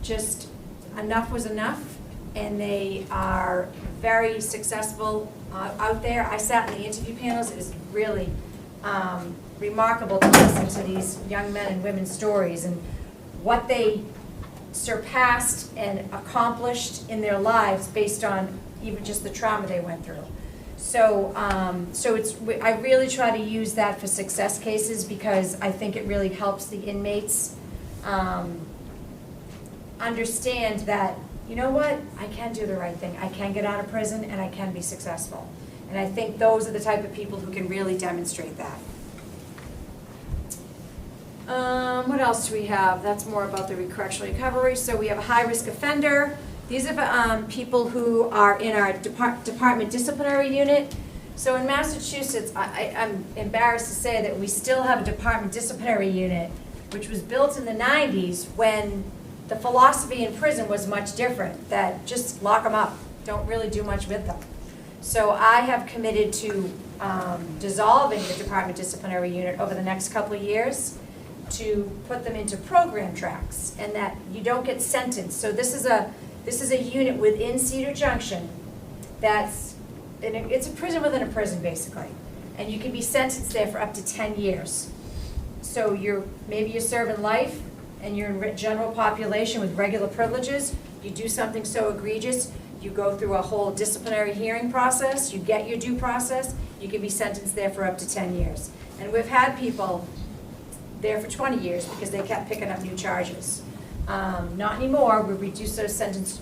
just enough was enough, and they are very successful out there. I sat in the interview panels. It was really remarkable to listen to these young men and women's stories and what they surpassed and accomplished in their lives based on even just the trauma they went through. So, I really try to use that for success cases because I think it really helps the inmates understand that, you know what, I can do the right thing. I can get out of prison and I can be successful. And I think those are the type of people who can really demonstrate that. What else do we have? That's more about the correctional recovery. So we have a high-risk offender. These are people who are in our department disciplinary unit. So in Massachusetts, I'm embarrassed to say that we still have a department disciplinary unit, which was built in the 90s when the philosophy in prison was much different, that just lock them up, don't really do much with them. So I have committed to dissolving the department disciplinary unit over the next couple of years to put them into program tracks, and that you don't get sentenced. So this is a unit within Cedar Junction that's, it's a prison within a prison basically, and you can be sentenced there for up to 10 years. So maybe you're serving life and you're in general population with regular privileges, you do something so egregious, you go through a whole disciplinary hearing process, you get your due process, you can be sentenced there for up to 10 years. And we've had people there for 20 years because they kept picking up new charges. Not anymore, we've reduced those sentences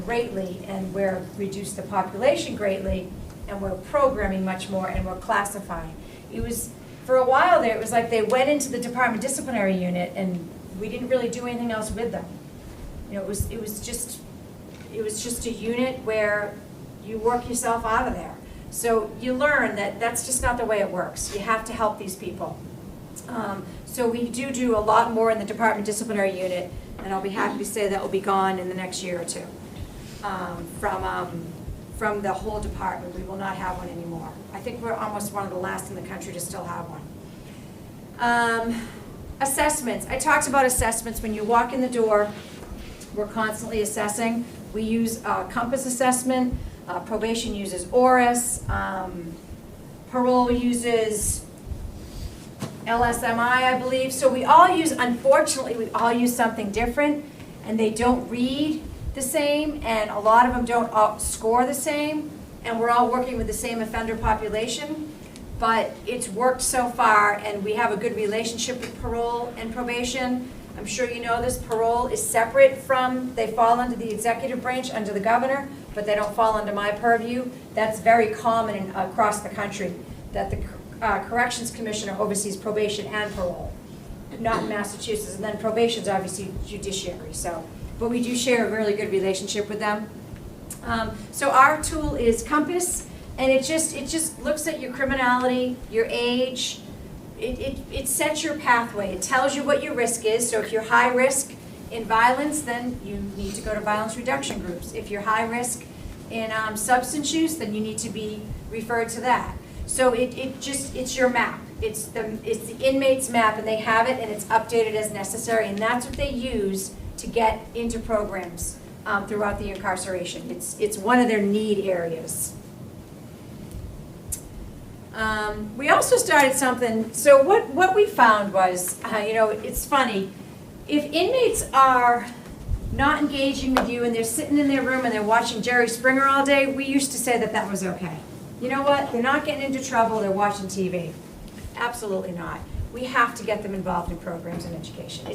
greatly, and we've reduced the population greatly, and we're programming much more, and we're classifying. It was, for a while there, it was like they went into the department disciplinary unit and we didn't really do anything else with them. You know, it was just a unit where you work yourself out of there. So you learn that that's just not the way it works. You have to help these people. So we do a lot more in the department disciplinary unit, and I'll be happy to say that will be gone in the next year or two. From the whole department, we will not have one anymore. I think we're almost one of the last in the country to still have one. Assessments. I talked about assessments. When you walk in the door, we're constantly assessing. We use compass assessment. Probation uses ORIS. Parole uses LSMI, I believe. So we all use, unfortunately, we all use something different, and they don't read the same, and a lot of them don't all score the same, and we're all working with the same offender population. But it's worked so far, and we have a good relationship with parole and probation. I'm sure you know this, parole is separate from, they fall under the executive branch, under the governor, but they don't fall under my purview. That's very common across the country, that the Corrections Commissioner oversees probation and parole, not in Massachusetts, and then probation's obviously judiciary, so. But we do share a really good relationship with them. So our tool is Compass, and it just looks at your criminality, your age. It sets your pathway. It tells you what your risk is. So if you're high risk in violence, then you need to go to violence reduction groups. If you're high risk in substance use, then you need to be referred to that. So it's your map. It's the inmate's map, and they have it, and it's updated as necessary, and that's what they use to get into programs throughout the incarceration. It's one of their need areas. We also started something, so what we found was, it's funny, if inmates are not engaging with you and they're sitting in their room and they're watching Jerry Springer all day, we used to say that was okay. You know what, they're not getting into trouble, they're watching TV. Absolutely not. We have to get them involved in programs and education.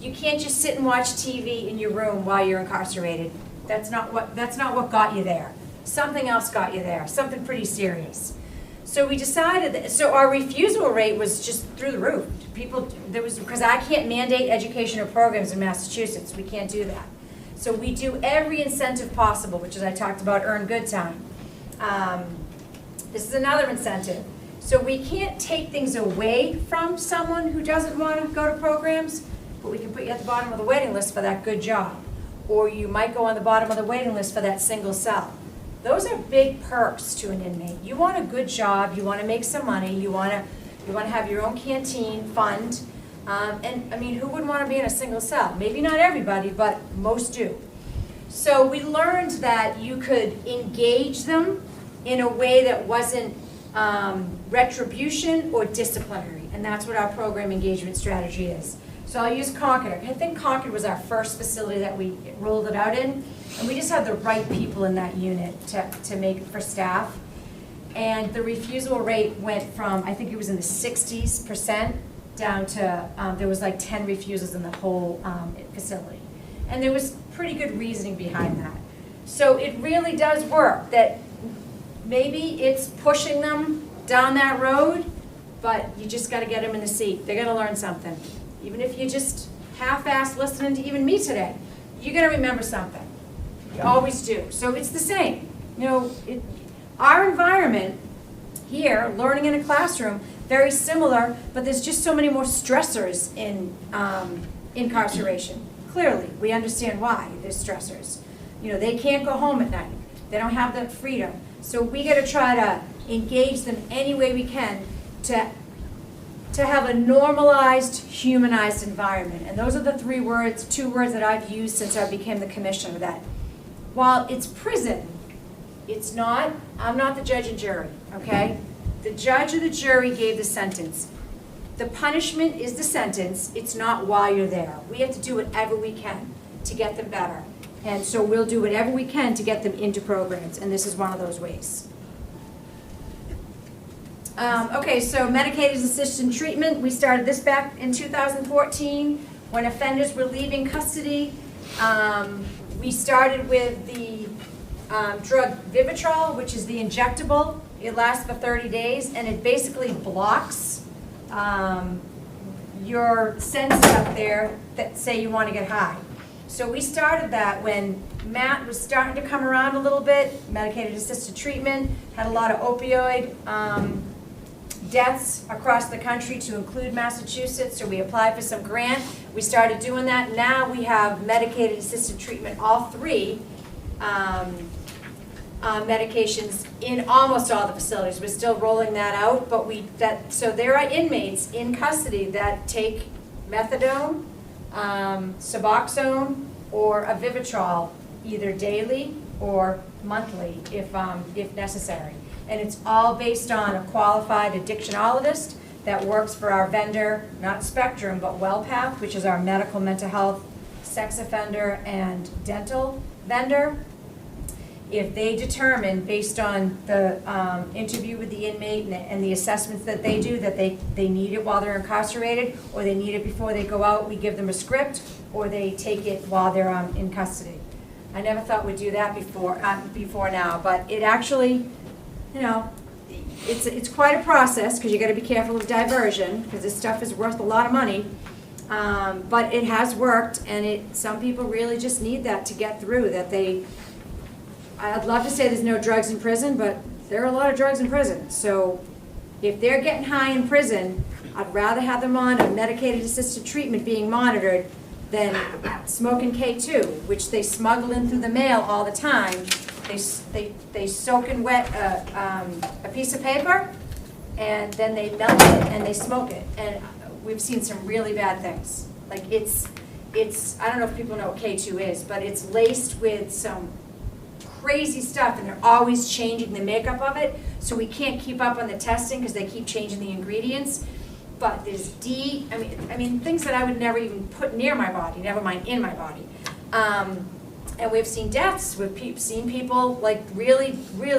You can't just sit and watch TV in your room while you're incarcerated. That's not what got you there. Something else got you there, something pretty serious. So we decided that, so our refusal rate was just through the roof. Because I can't mandate educational programs in Massachusetts, we can't do that. So we do every incentive possible, which, as I talked about, earn good time. This is another incentive. So we can't take things away from someone who doesn't want to go to programs, but we can put you at the bottom of the waiting list for that good job. Or you might go on the bottom of the waiting list for that single cell. Those are big perks to an inmate. You want a good job, you want to make some money, you want to have your own canteen fund. And I mean, who wouldn't want to be in a single cell? Maybe not everybody, but most do. So we learned that you could engage them in a way that wasn't retribution or disciplinary. And that's what our program engagement strategy is. So I'll use Concord. I think Concord was our first facility that we rolled it out in. And we just had the right people in that unit to make it for staff. And the refusal rate went from, I think it was in the 60% down to, there was like 10 refusals in the whole facility. And there was pretty good reasoning behind that. So it really does work, that maybe it's pushing them down that road, but you just got to get them in the seat. They're going to learn something. Even if you just half-assed listening to even me today, you're going to remember something. You always do. So it's the same. our environment here, learning in a classroom, very similar, but there's just so many more stressors in incarceration. Clearly, we understand why there's stressors. You know, they can't go home at night. They don't have that freedom. So we gotta try to engage them any way we can to have a normalized, humanized environment. And those are the two words that I've used since I became the commissioner, that while it's prison, it's not, I'm not the judge and jury, okay? The judge or the jury gave the sentence. The punishment is the sentence, it's not while you're there. We have to do whatever we can to get them better. And so we'll do whatever we can to get them into programs, and this is one of those ways. Okay, so medicated assisted treatment, we started this back in 2014 when offenders were leaving custody. We started with the drug Vivitrol, which is the injectable. It lasts for 30 days, and it basically blocks your senses up there that say you want to get high. So we started that when Matt was starting to come around a little bit, medicated assisted treatment, had a lot of opioid deaths across the country to include Massachusetts, so we applied for some grant. We started doing that. Now we have medicated assisted treatment, all three medications in almost all the facilities. We're still rolling that out, but so there are inmates in custody that take methadone, Suboxone, or a Vivitrol, either daily or monthly if necessary. And it's all based on a qualified addictionologist that works for our vendor, not Spectrum, but WellPath, which is our medical, mental health, sex offender, and dental vendor. If they determine, based on the interview with the inmate and the assessments that they do, that they need it while they're incarcerated, or they need it before they go out, we give them a script, or they take it while they're in custody. I never thought we'd do that before now, but it actually, you know, it's quite a process, because you got to be careful of diversion, because this stuff is worth a lot of money. But it has worked, and some people really just need that to get through. I'd love to say there's no drugs in prison, but there are a lot of drugs in prison. So if they're getting high in prison, I'd rather have them on a medicated assisted treatment being monitored than smoking K2, which they smuggle in through the mail all the time. They soak in wet a piece of paper, and then they melt it and they smoke it. And we've seen some really bad things. Like it's I don't know if people know what K2 is, but it's laced with some crazy stuff, and they're always changing the makeup of it, so we can't keep up on the testing because they keep changing the ingredients. But there's I mean things that I would never even put near my body, never mind in my body. And we've seen deaths. We've seen people like really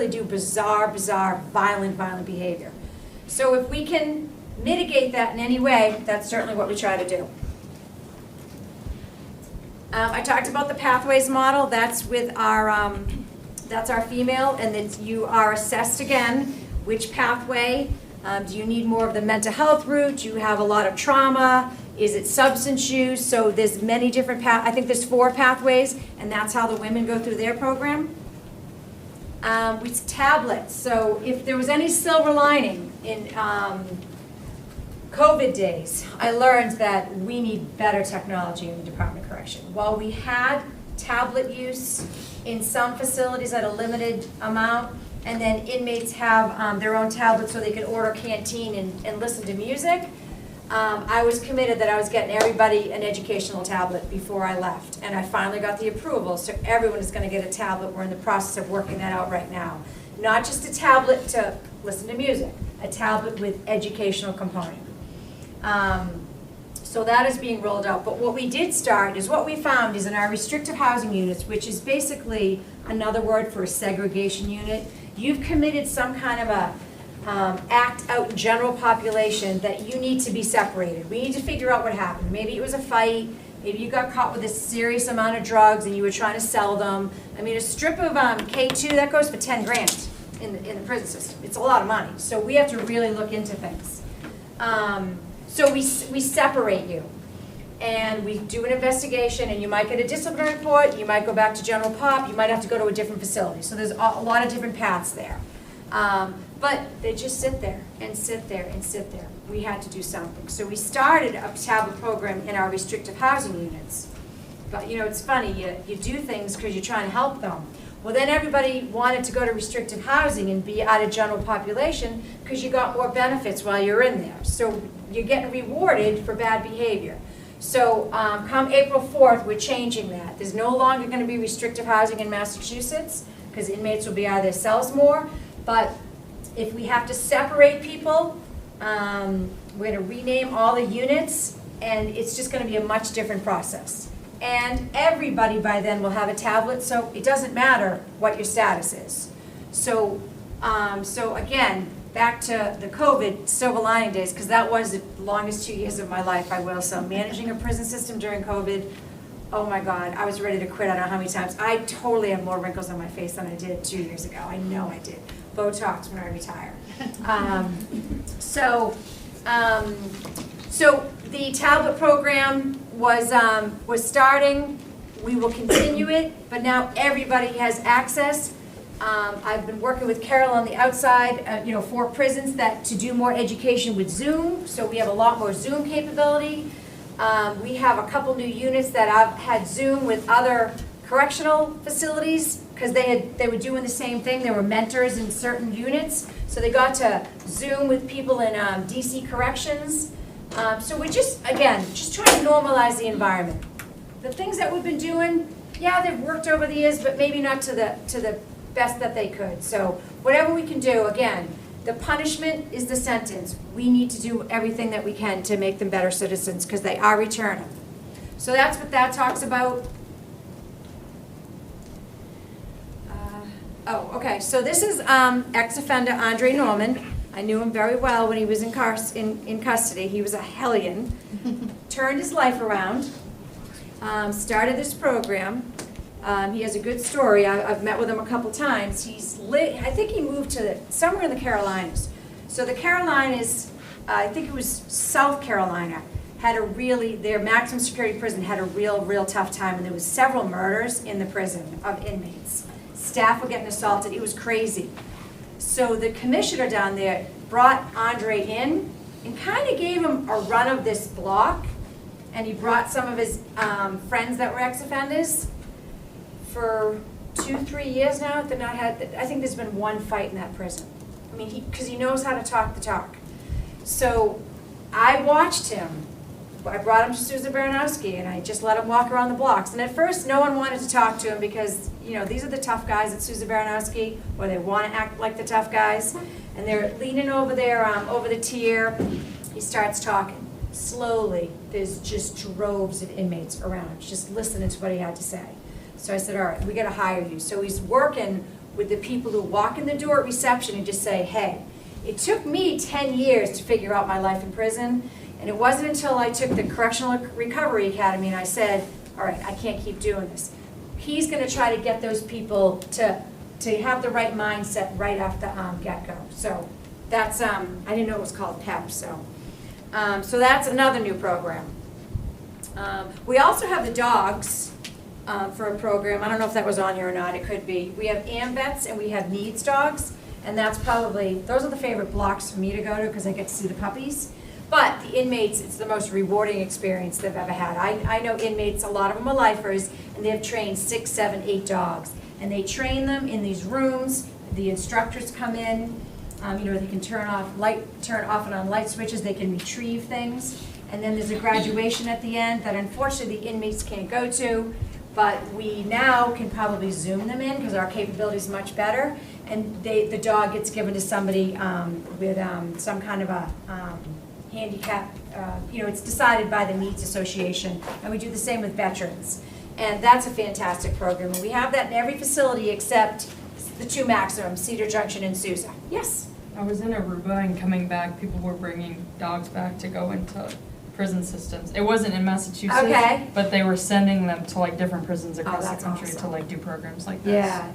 do bizarre, violent behavior. So if we can mitigate that in any way, that's certainly what we try to do. I talked about the pathways model. That's with that's our female, and that you are assessed again, which pathway. Do you need more of the mental health route? Do you have a lot of trauma? Is it substance use? So there's many different I think there's 4 pathways, and that's how the women go through their program. With tablets. So if there was any silver lining in COVID days, I learned that we need better technology in the Department of Correction. While we had tablet use in some facilities at a limited amount, and then inmates have their own tablets so they could order canteen and listen to music, I was committed that I was getting everybody an educational tablet before I left. And I finally got the approval, so everyone is going to get a tablet. We're in the process of working that out right now. Not just a tablet to listen to music, a tablet with educational component. So that is being rolled out. But what we did start is what we found is in our restrictive housing units, which is basically another word for a segregation unit, you've committed some kind of a act out in general population that you need to be separated. We need to figure out what happened. Maybe it was a fight, maybe you got caught with a serious amount of drugs and you were trying to sell them. I mean, a strip of K2, that goes for 10 grand in the prison system. It's a lot of money. So we have to really look into things. So we separate you, and we do an investigation, and you might get a disciplinary report, you might go back to general pop, you might have to go to a different facility. So there's a lot of different paths there. But they just sit there and sit there and sit there. We had to do something. So we started a tablet program in our restrictive housing units. But it's funny, you do things because you're trying to help them. Well, then everybody wanted to go to restrictive housing and be out of general population because you got more benefits while you're in there. So you're getting rewarded for bad behavior. So come April 4th, we're changing that. There's no longer going to be restrictive housing in Massachusetts because inmates will be out of their cells more. But if we have to separate people, we're going to rename all the units, and it's just going to be a much different process. And everybody by then will have a tablet, so it doesn't matter what your status is. So, so again, back to the COVID silver lining days, because that was the longest 2 years of my life, I will. So managing a prison system during COVID, oh my God, I was ready to quit. I don't know how many times. I totally have more wrinkles on my face than I did 2 years ago. I know I did. Botox when I retire. So the tablet program was starting. We will continue it, but now everybody has access. I've been working with Carol on the outside, for prisons to do more education with Zoom. So we have a lot more Zoom capability. We have a couple new units that I've had Zoom with other correctional facilities because they were doing the same thing. They were mentors in certain units. So they got to Zoom with people in DC corrections. So we're just trying to normalize the environment. The things that we've been doing, yeah, they've worked over the years, but maybe not to the best that they could. So whatever we can do, again, the punishment is the sentence. We need to do everything that we can to make them better citizens because they are returning. So that's what that talks about. Okay, so this is ex-offender Andre Norman. I knew him very well when he was in custody. He was a hellion. Turned his life around, started this program. He has a good story. I've met with him a couple times. I think he moved to somewhere in the Carolinas. So the Carolinas, I think it was South Carolina, their maximum security prison had a real tough time, and there was several murders in the prison of inmates. Staff were getting assaulted. It was crazy. So the commissioner down there brought Andre in and kind of gave him a run of this block, and he brought some of his friends that were ex-offenders. For 2-3 years now, I think there's been one fight in that prison. I mean, because he knows how to talk the talk. So I watched him. I brought him to Susan Baranowski, and I just let him walk around the blocks. And at first, no one wanted to talk to him because, these are the tough guys at Susan Baranowski, or they want to act like the tough guys. And they're leaning over there, over the tier. He starts talking. Slowly, there's just droves of inmates around, just listening to what he had to say. So I said, all right, we got to hire you. So he's working with the people who walk in the door at reception and just say, hey, it took me 10 years to figure out my life in prison. And it wasn't until I took the Correctional Recovery Academy and I said, all right, I can't keep doing this. He's going to try to get those people to have the right mindset right off the get-go. So that's, I didn't know it was called PEP. So that's another new program. We also have the dogs. For a program. I don't know if that was on here or not. It could be. We have AMVETs and we have needs dogs, and those are the favorite blocks for me to go to because I get to see the puppies. But the inmates, it's the most rewarding experience they've ever had. I know inmates, a lot of them are lifers, and they've trained 6, 7, 8 dogs, and they train them in these rooms. The instructors come in. They can turn off and on light switches. They can retrieve things, and then there's a graduation at the end that unfortunately the inmates can't go to. But we now can probably Zoom them in because our capability is much better. And the dog gets given to somebody with some kind of a handicap. It's decided by the Needs Association. And we do the same with veterans. And that's a fantastic program. And we have that in every facility except the 2 maximum, Cedar Junction and Sousa. Yes? I was in Aruba, and coming back, people were bringing dogs back to go into prison systems. It wasn't in Massachusetts, okay, but they were sending them to different prisons across the country awesome. to do programs like this. Yeah,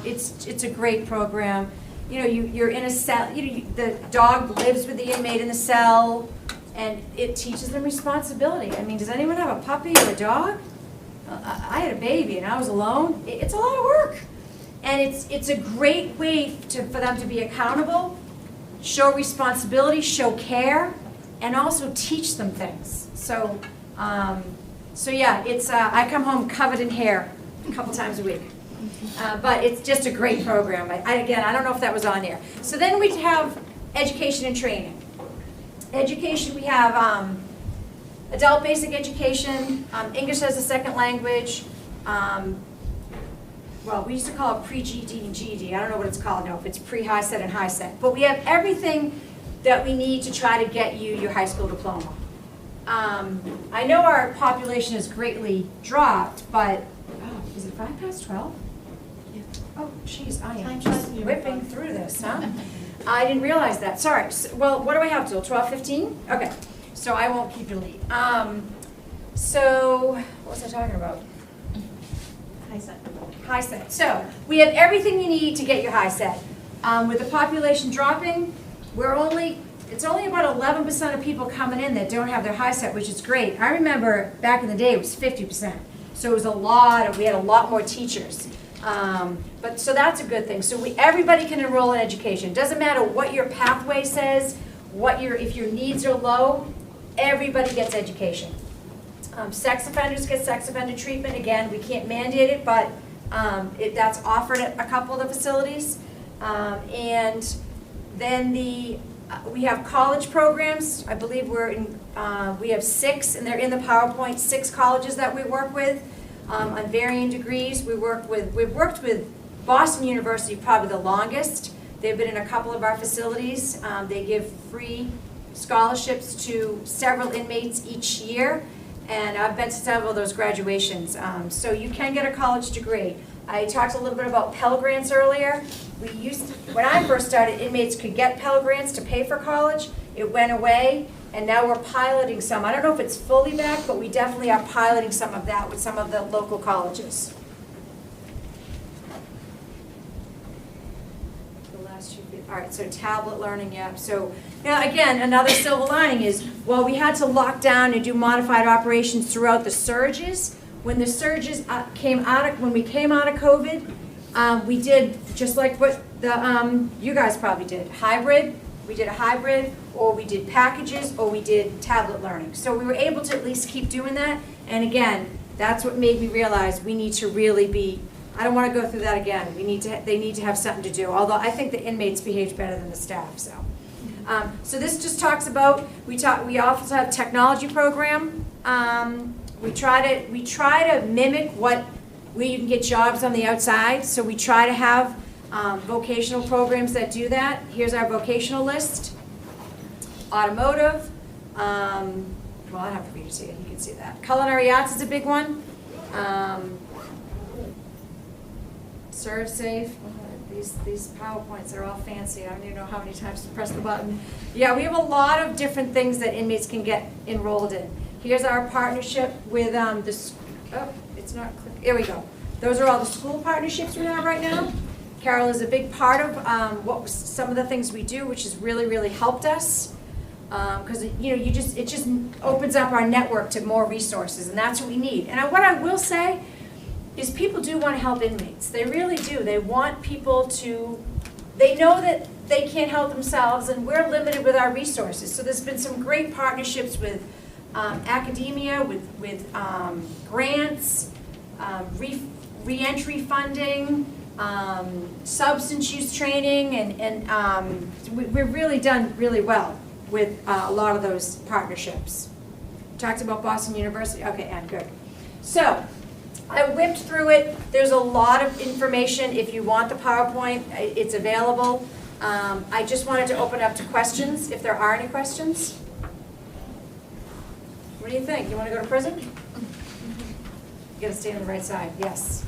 it's a great program. You're in a cell. The dog lives with the inmate in the cell, and it teaches them responsibility. I mean, does anyone have a puppy or a dog? I had a baby and I was alone. It's a lot of work. And it's a great way for them to be accountable, show responsibility, show care, and also teach them things. So, yeah, it's, I come home covered in hair a couple times a week. But it's just a great program. Again, I don't know if that was on there. So then we have education and training. Education, we have adult basic education, English as a second language. Well, we used to call it pre-GED and GED. I don't know what it's called now, if it's pre-high set and high set. But we have everything that we need to try to get you your high school diploma. I know our population has greatly dropped, but, oh, is it 12? Yeah. Oh, geez, I am Time just flies. whipping through this, huh? I didn't realize that, sorry. Well, what do I have till, 12:15? Okay, so I won't keep you late. So, what was I talking about? Hi, son. High set. So, we have everything you need to get your high set. With the population dropping, it's only about 11% of people coming in that don't have their high set, which is great. I remember back in the day it was 50%. So it was we had a lot more teachers. So that's a good thing. So everybody can enroll in education. It doesn't matter what your pathway says, if your needs are low, everybody gets education. Sex offenders get sex offender treatment. Again, we can't mandate it, but that's offered at a couple of the facilities. And then we have college programs. I believe we have 6, and they're in the PowerPoint, 6 colleges that we work with on varying degrees. We've worked with Boston University probably the longest. They've been in a couple of our facilities. They give free scholarships to several inmates each year. And I've been to several of those graduations. So you can get a college degree. I talked a little bit about Pell Grants earlier. When I first started, inmates could get Pell Grants to pay for college. It went away, and now we're piloting some. I don't know if it's fully back, but we definitely are piloting some of that with some of the local colleges. All right, so tablet learning, yeah. So, again, another silver lining is, while we had to lock down and do modified operations throughout the surges, when the surges when we came out of COVID, we did just like what you guys probably did, hybrid. We did a hybrid, or we did packages, or we did tablet learning. So we were able to at least keep doing that. And again, that's what made me realize we need to really be. I don't want to go through that again. They need to have something to do. Although I think the inmates behaved better than the staff. So this just talks about we also have technology program. We try to mimic where you can get jobs on the outside. So we try to have vocational programs that do that. Here's our vocational list. Automotive. Well, I don't have to read it to you. You can see that. Culinary arts is a big one. Serve safe. These PowerPoints are all fancy. I don't even know how many times to press the button. Yeah, we have a lot of different things that inmates can get enrolled in. Here's our partnership with it's not click. Here we go. Those are all the school partnerships we have right now. Carol is a big part of some of the things we do, which has really, really helped us. Because it just opens up our network to more resources, and that's what we need. And what I will say is people do want to help inmates. They really do. They want people they know that they can't help themselves, and we're limited with our resources. So there's been some great partnerships with academia, with grants, re-entry funding, substance use training, and we've really done really well with a lot of those partnerships. Talked about Boston University. Okay, and good. So I whipped through it. There's a lot of information. If you want the PowerPoint, it's available. I just wanted to open up to questions, if there are any questions. What do you think? You want to go to prison? You gotta stay on the right side, yes.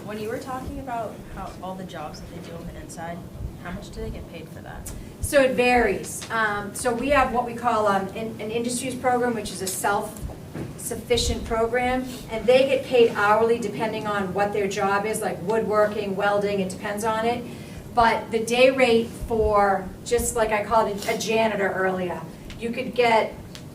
When you were talking about how all the jobs that they do on the inside, how much do they get paid for that? So it varies. So we have what we call an industries program, which is a self-sufficient program, and they get paid hourly depending on what their job is, like woodworking, welding, it depends on it. But the day rate for, just like I called it a janitor earlier, you could get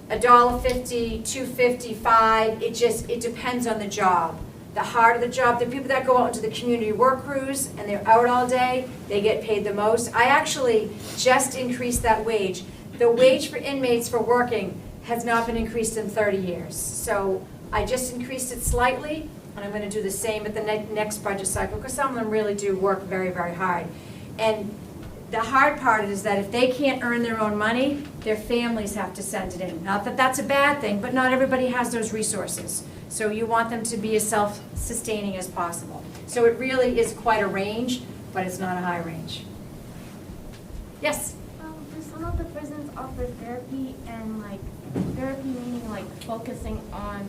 $1.50, $2.55, it depends on the job. the harder the job, the people that go out into the community work crews and they're out all day, they get paid the most. I actually just increased that wage. The wage for inmates for working has not been increased in 30 years. So I just increased it slightly, and I'm gonna do the same at the next budget cycle, because some of them really do work very, very hard. And the hard part is that if they can't earn their own money, their families have to send it in. Not that that's a bad thing, but not everybody has those resources. So you want them to be as self-sustaining as possible. So it really is quite a range, but it's not a high range. Yes? Do some of the prisons offer therapy, and like therapy meaning like focusing on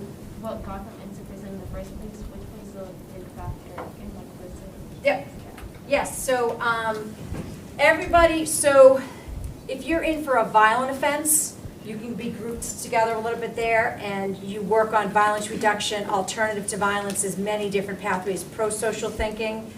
what got them into prison in the first place, which was a big factor in like prison? Yep. Yes, so everybody, so if you're in for a violent offense, you can be grouped together a little bit there, and you work on violence reduction. Alternative to violence is many different pathways, pro-social thinking.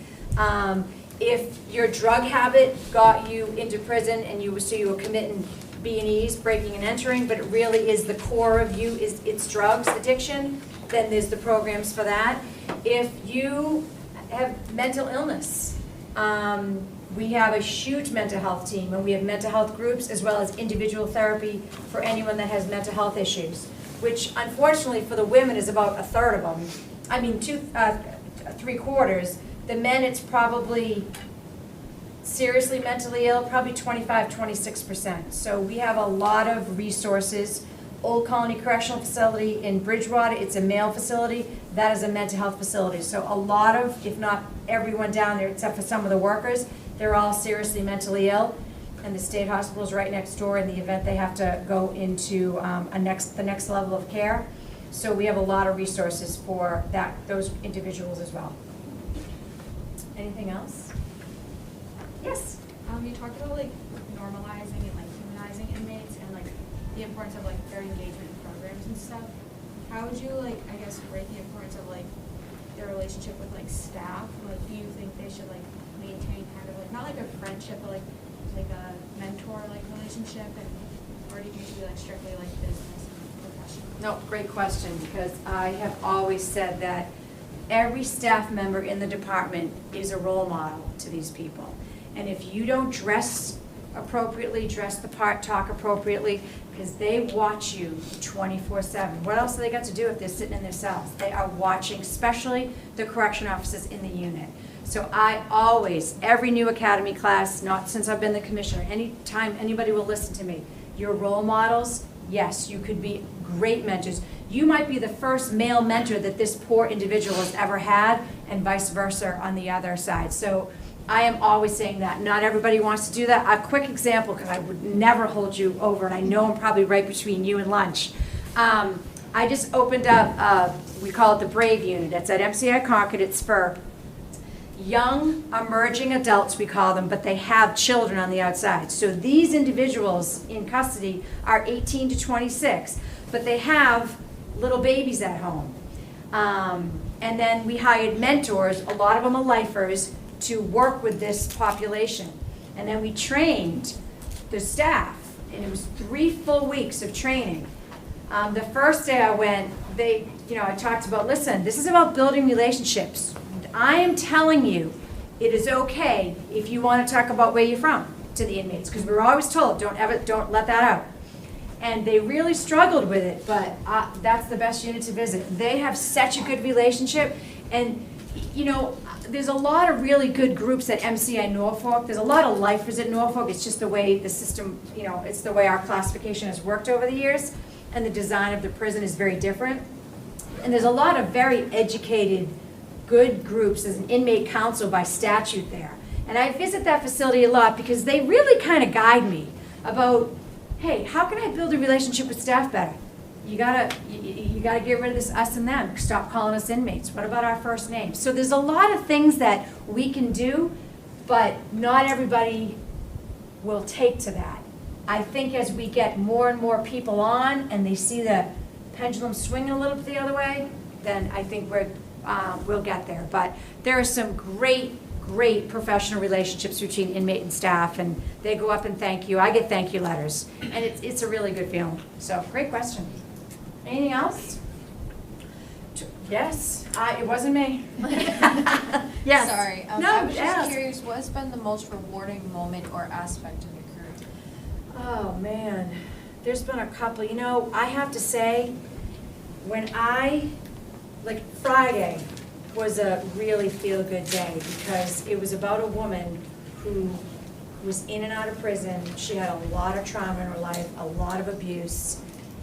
If your drug habit got you into prison and you were committing B&Es, breaking and entering, but it really is the core of you, it's drugs addiction, then there's the programs for that. If you have mental illness, we have a huge mental health team, and we have mental health groups as well as individual therapy for anyone that has mental health issues, which unfortunately for the women is about a third of them. I mean, 3/4. The men, it's probably seriously mentally ill, probably 25-26%. So we have a lot of resources. Old Colony Correctional Facility in Bridgewater, it's a male facility. That is a mental health facility. So a lot of, if not everyone down there, except for some of the workers, they're all seriously mentally ill. And the state hospital is right next door in the event they have to go into the next level of care. So we have a lot of resources for those individuals as well. Anything else? Yes? You talked about like normalizing and like humanizing inmates and like the importance of like their engagement in programs and stuff. How would you like, I guess, rate the importance of like their relationship with like staff? Like, do you think they should like maintain kind of like, not like a friendship, but like a mentor like relationship, and or do you think it should be like strictly like business and professional? No, great question, because I have always said that every staff member in the department is a role model to these people. And if you don't dress appropriately, dress the part, talk appropriately, because they watch you 24/7. What else do they got to do if they're sitting in their cells? They are watching, especially the correction officers in the unit. So I always, every new academy class, not since I've been the commissioner, anytime anybody will listen to me, your role models, yes, you could be great mentors. You might be the first male mentor that this poor individual has ever had, and vice versa on the other side. So I am always saying that. Not everybody wants to do that. A quick example, because I would never hold you over, and I know I'm probably right between you and lunch. I just opened up, we call it the Brave Unit. It's at MCI Concord. It's for young emerging adults, we call them, but they have children on the outside. So these individuals in custody are 18 to 26, but they have little babies at home. And then we hired mentors, a lot of them are lifers, to work with this population. And then we trained the staff, and it was 3 full weeks of training. The first day I went, I talked about, listen, this is about building relationships. I am telling you, it is okay if you want to talk about where you're from to the inmates, because we're always told, don't let that out. And they really struggled with it, but that's the best unit to visit. They have such a good relationship, and there's a lot of really good groups at MCI Norfolk. There's a lot of lifers at Norfolk. It's just the way the system, it's the way our classification has worked over the years, and the design of the prison is very different. And there's a lot of very educated, good groups. There's an inmate council by statute there. And I visit that facility a lot because they really kind of guide me about, hey, how can I build a relationship with staff better? You gotta get rid of this us and them. Stop calling us inmates. What about our first names? So there's a lot of things that we can do, but not everybody will take to that. I think as we get more and more people on and they see the pendulum swinging a little bit the other way, then I think we'll get there. But there are some great professional relationships between inmate and staff, and they go up and thank you. I get thank you letters, and it's a really good feeling. So great question. Anything else? Yes, it wasn't me. Yes. Sorry, No, I was just ask. curious, what's been the most rewarding moment or aspect of your career? Oh, man, there's been a couple. You know, I have to say, Friday was a really feel-good day because it was about a woman who was in and out of prison. She had a lot of trauma in her life, a lot of abuse,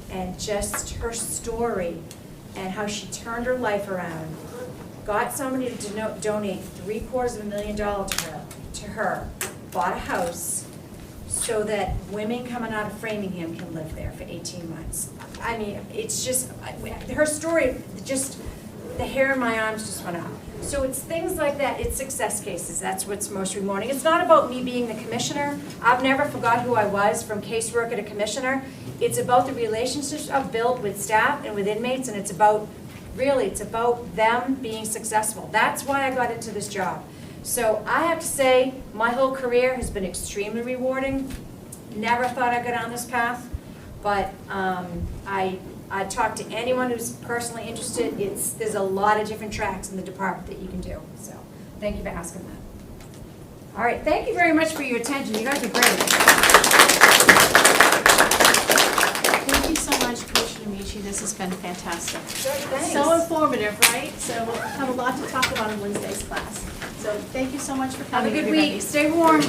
and just her story and how she turned her life around, got somebody to donate $750,000 to her, bought a house, so that women coming out of Framingham can live there for 18 months. I mean, it's just, her story, just, the hair in my arms just went up. So it's things like that, it's success cases, that's what's most rewarding. It's not about me being the commissioner. I've never forgot who I was from caseworker to commissioner. It's about the relationships I've built with staff and with inmates, and it's about, really, it's about them being successful. That's why I got into this job. So I have to say, my whole career has been extremely rewarding. Never thought I'd go down this path, but I talk to anyone who's personally interested. There's a lot of different tracks in the department that you can do. So thank you for asking that. All right, thank you very much for your attention. You guys are great. Thank you so much, Commissioner Mici. This has been fantastic. Thanks. So informative, right? So we'll have a lot to talk about in Wednesday's class. So thank you so much for Have coming, a good everybody. week. Stay warm.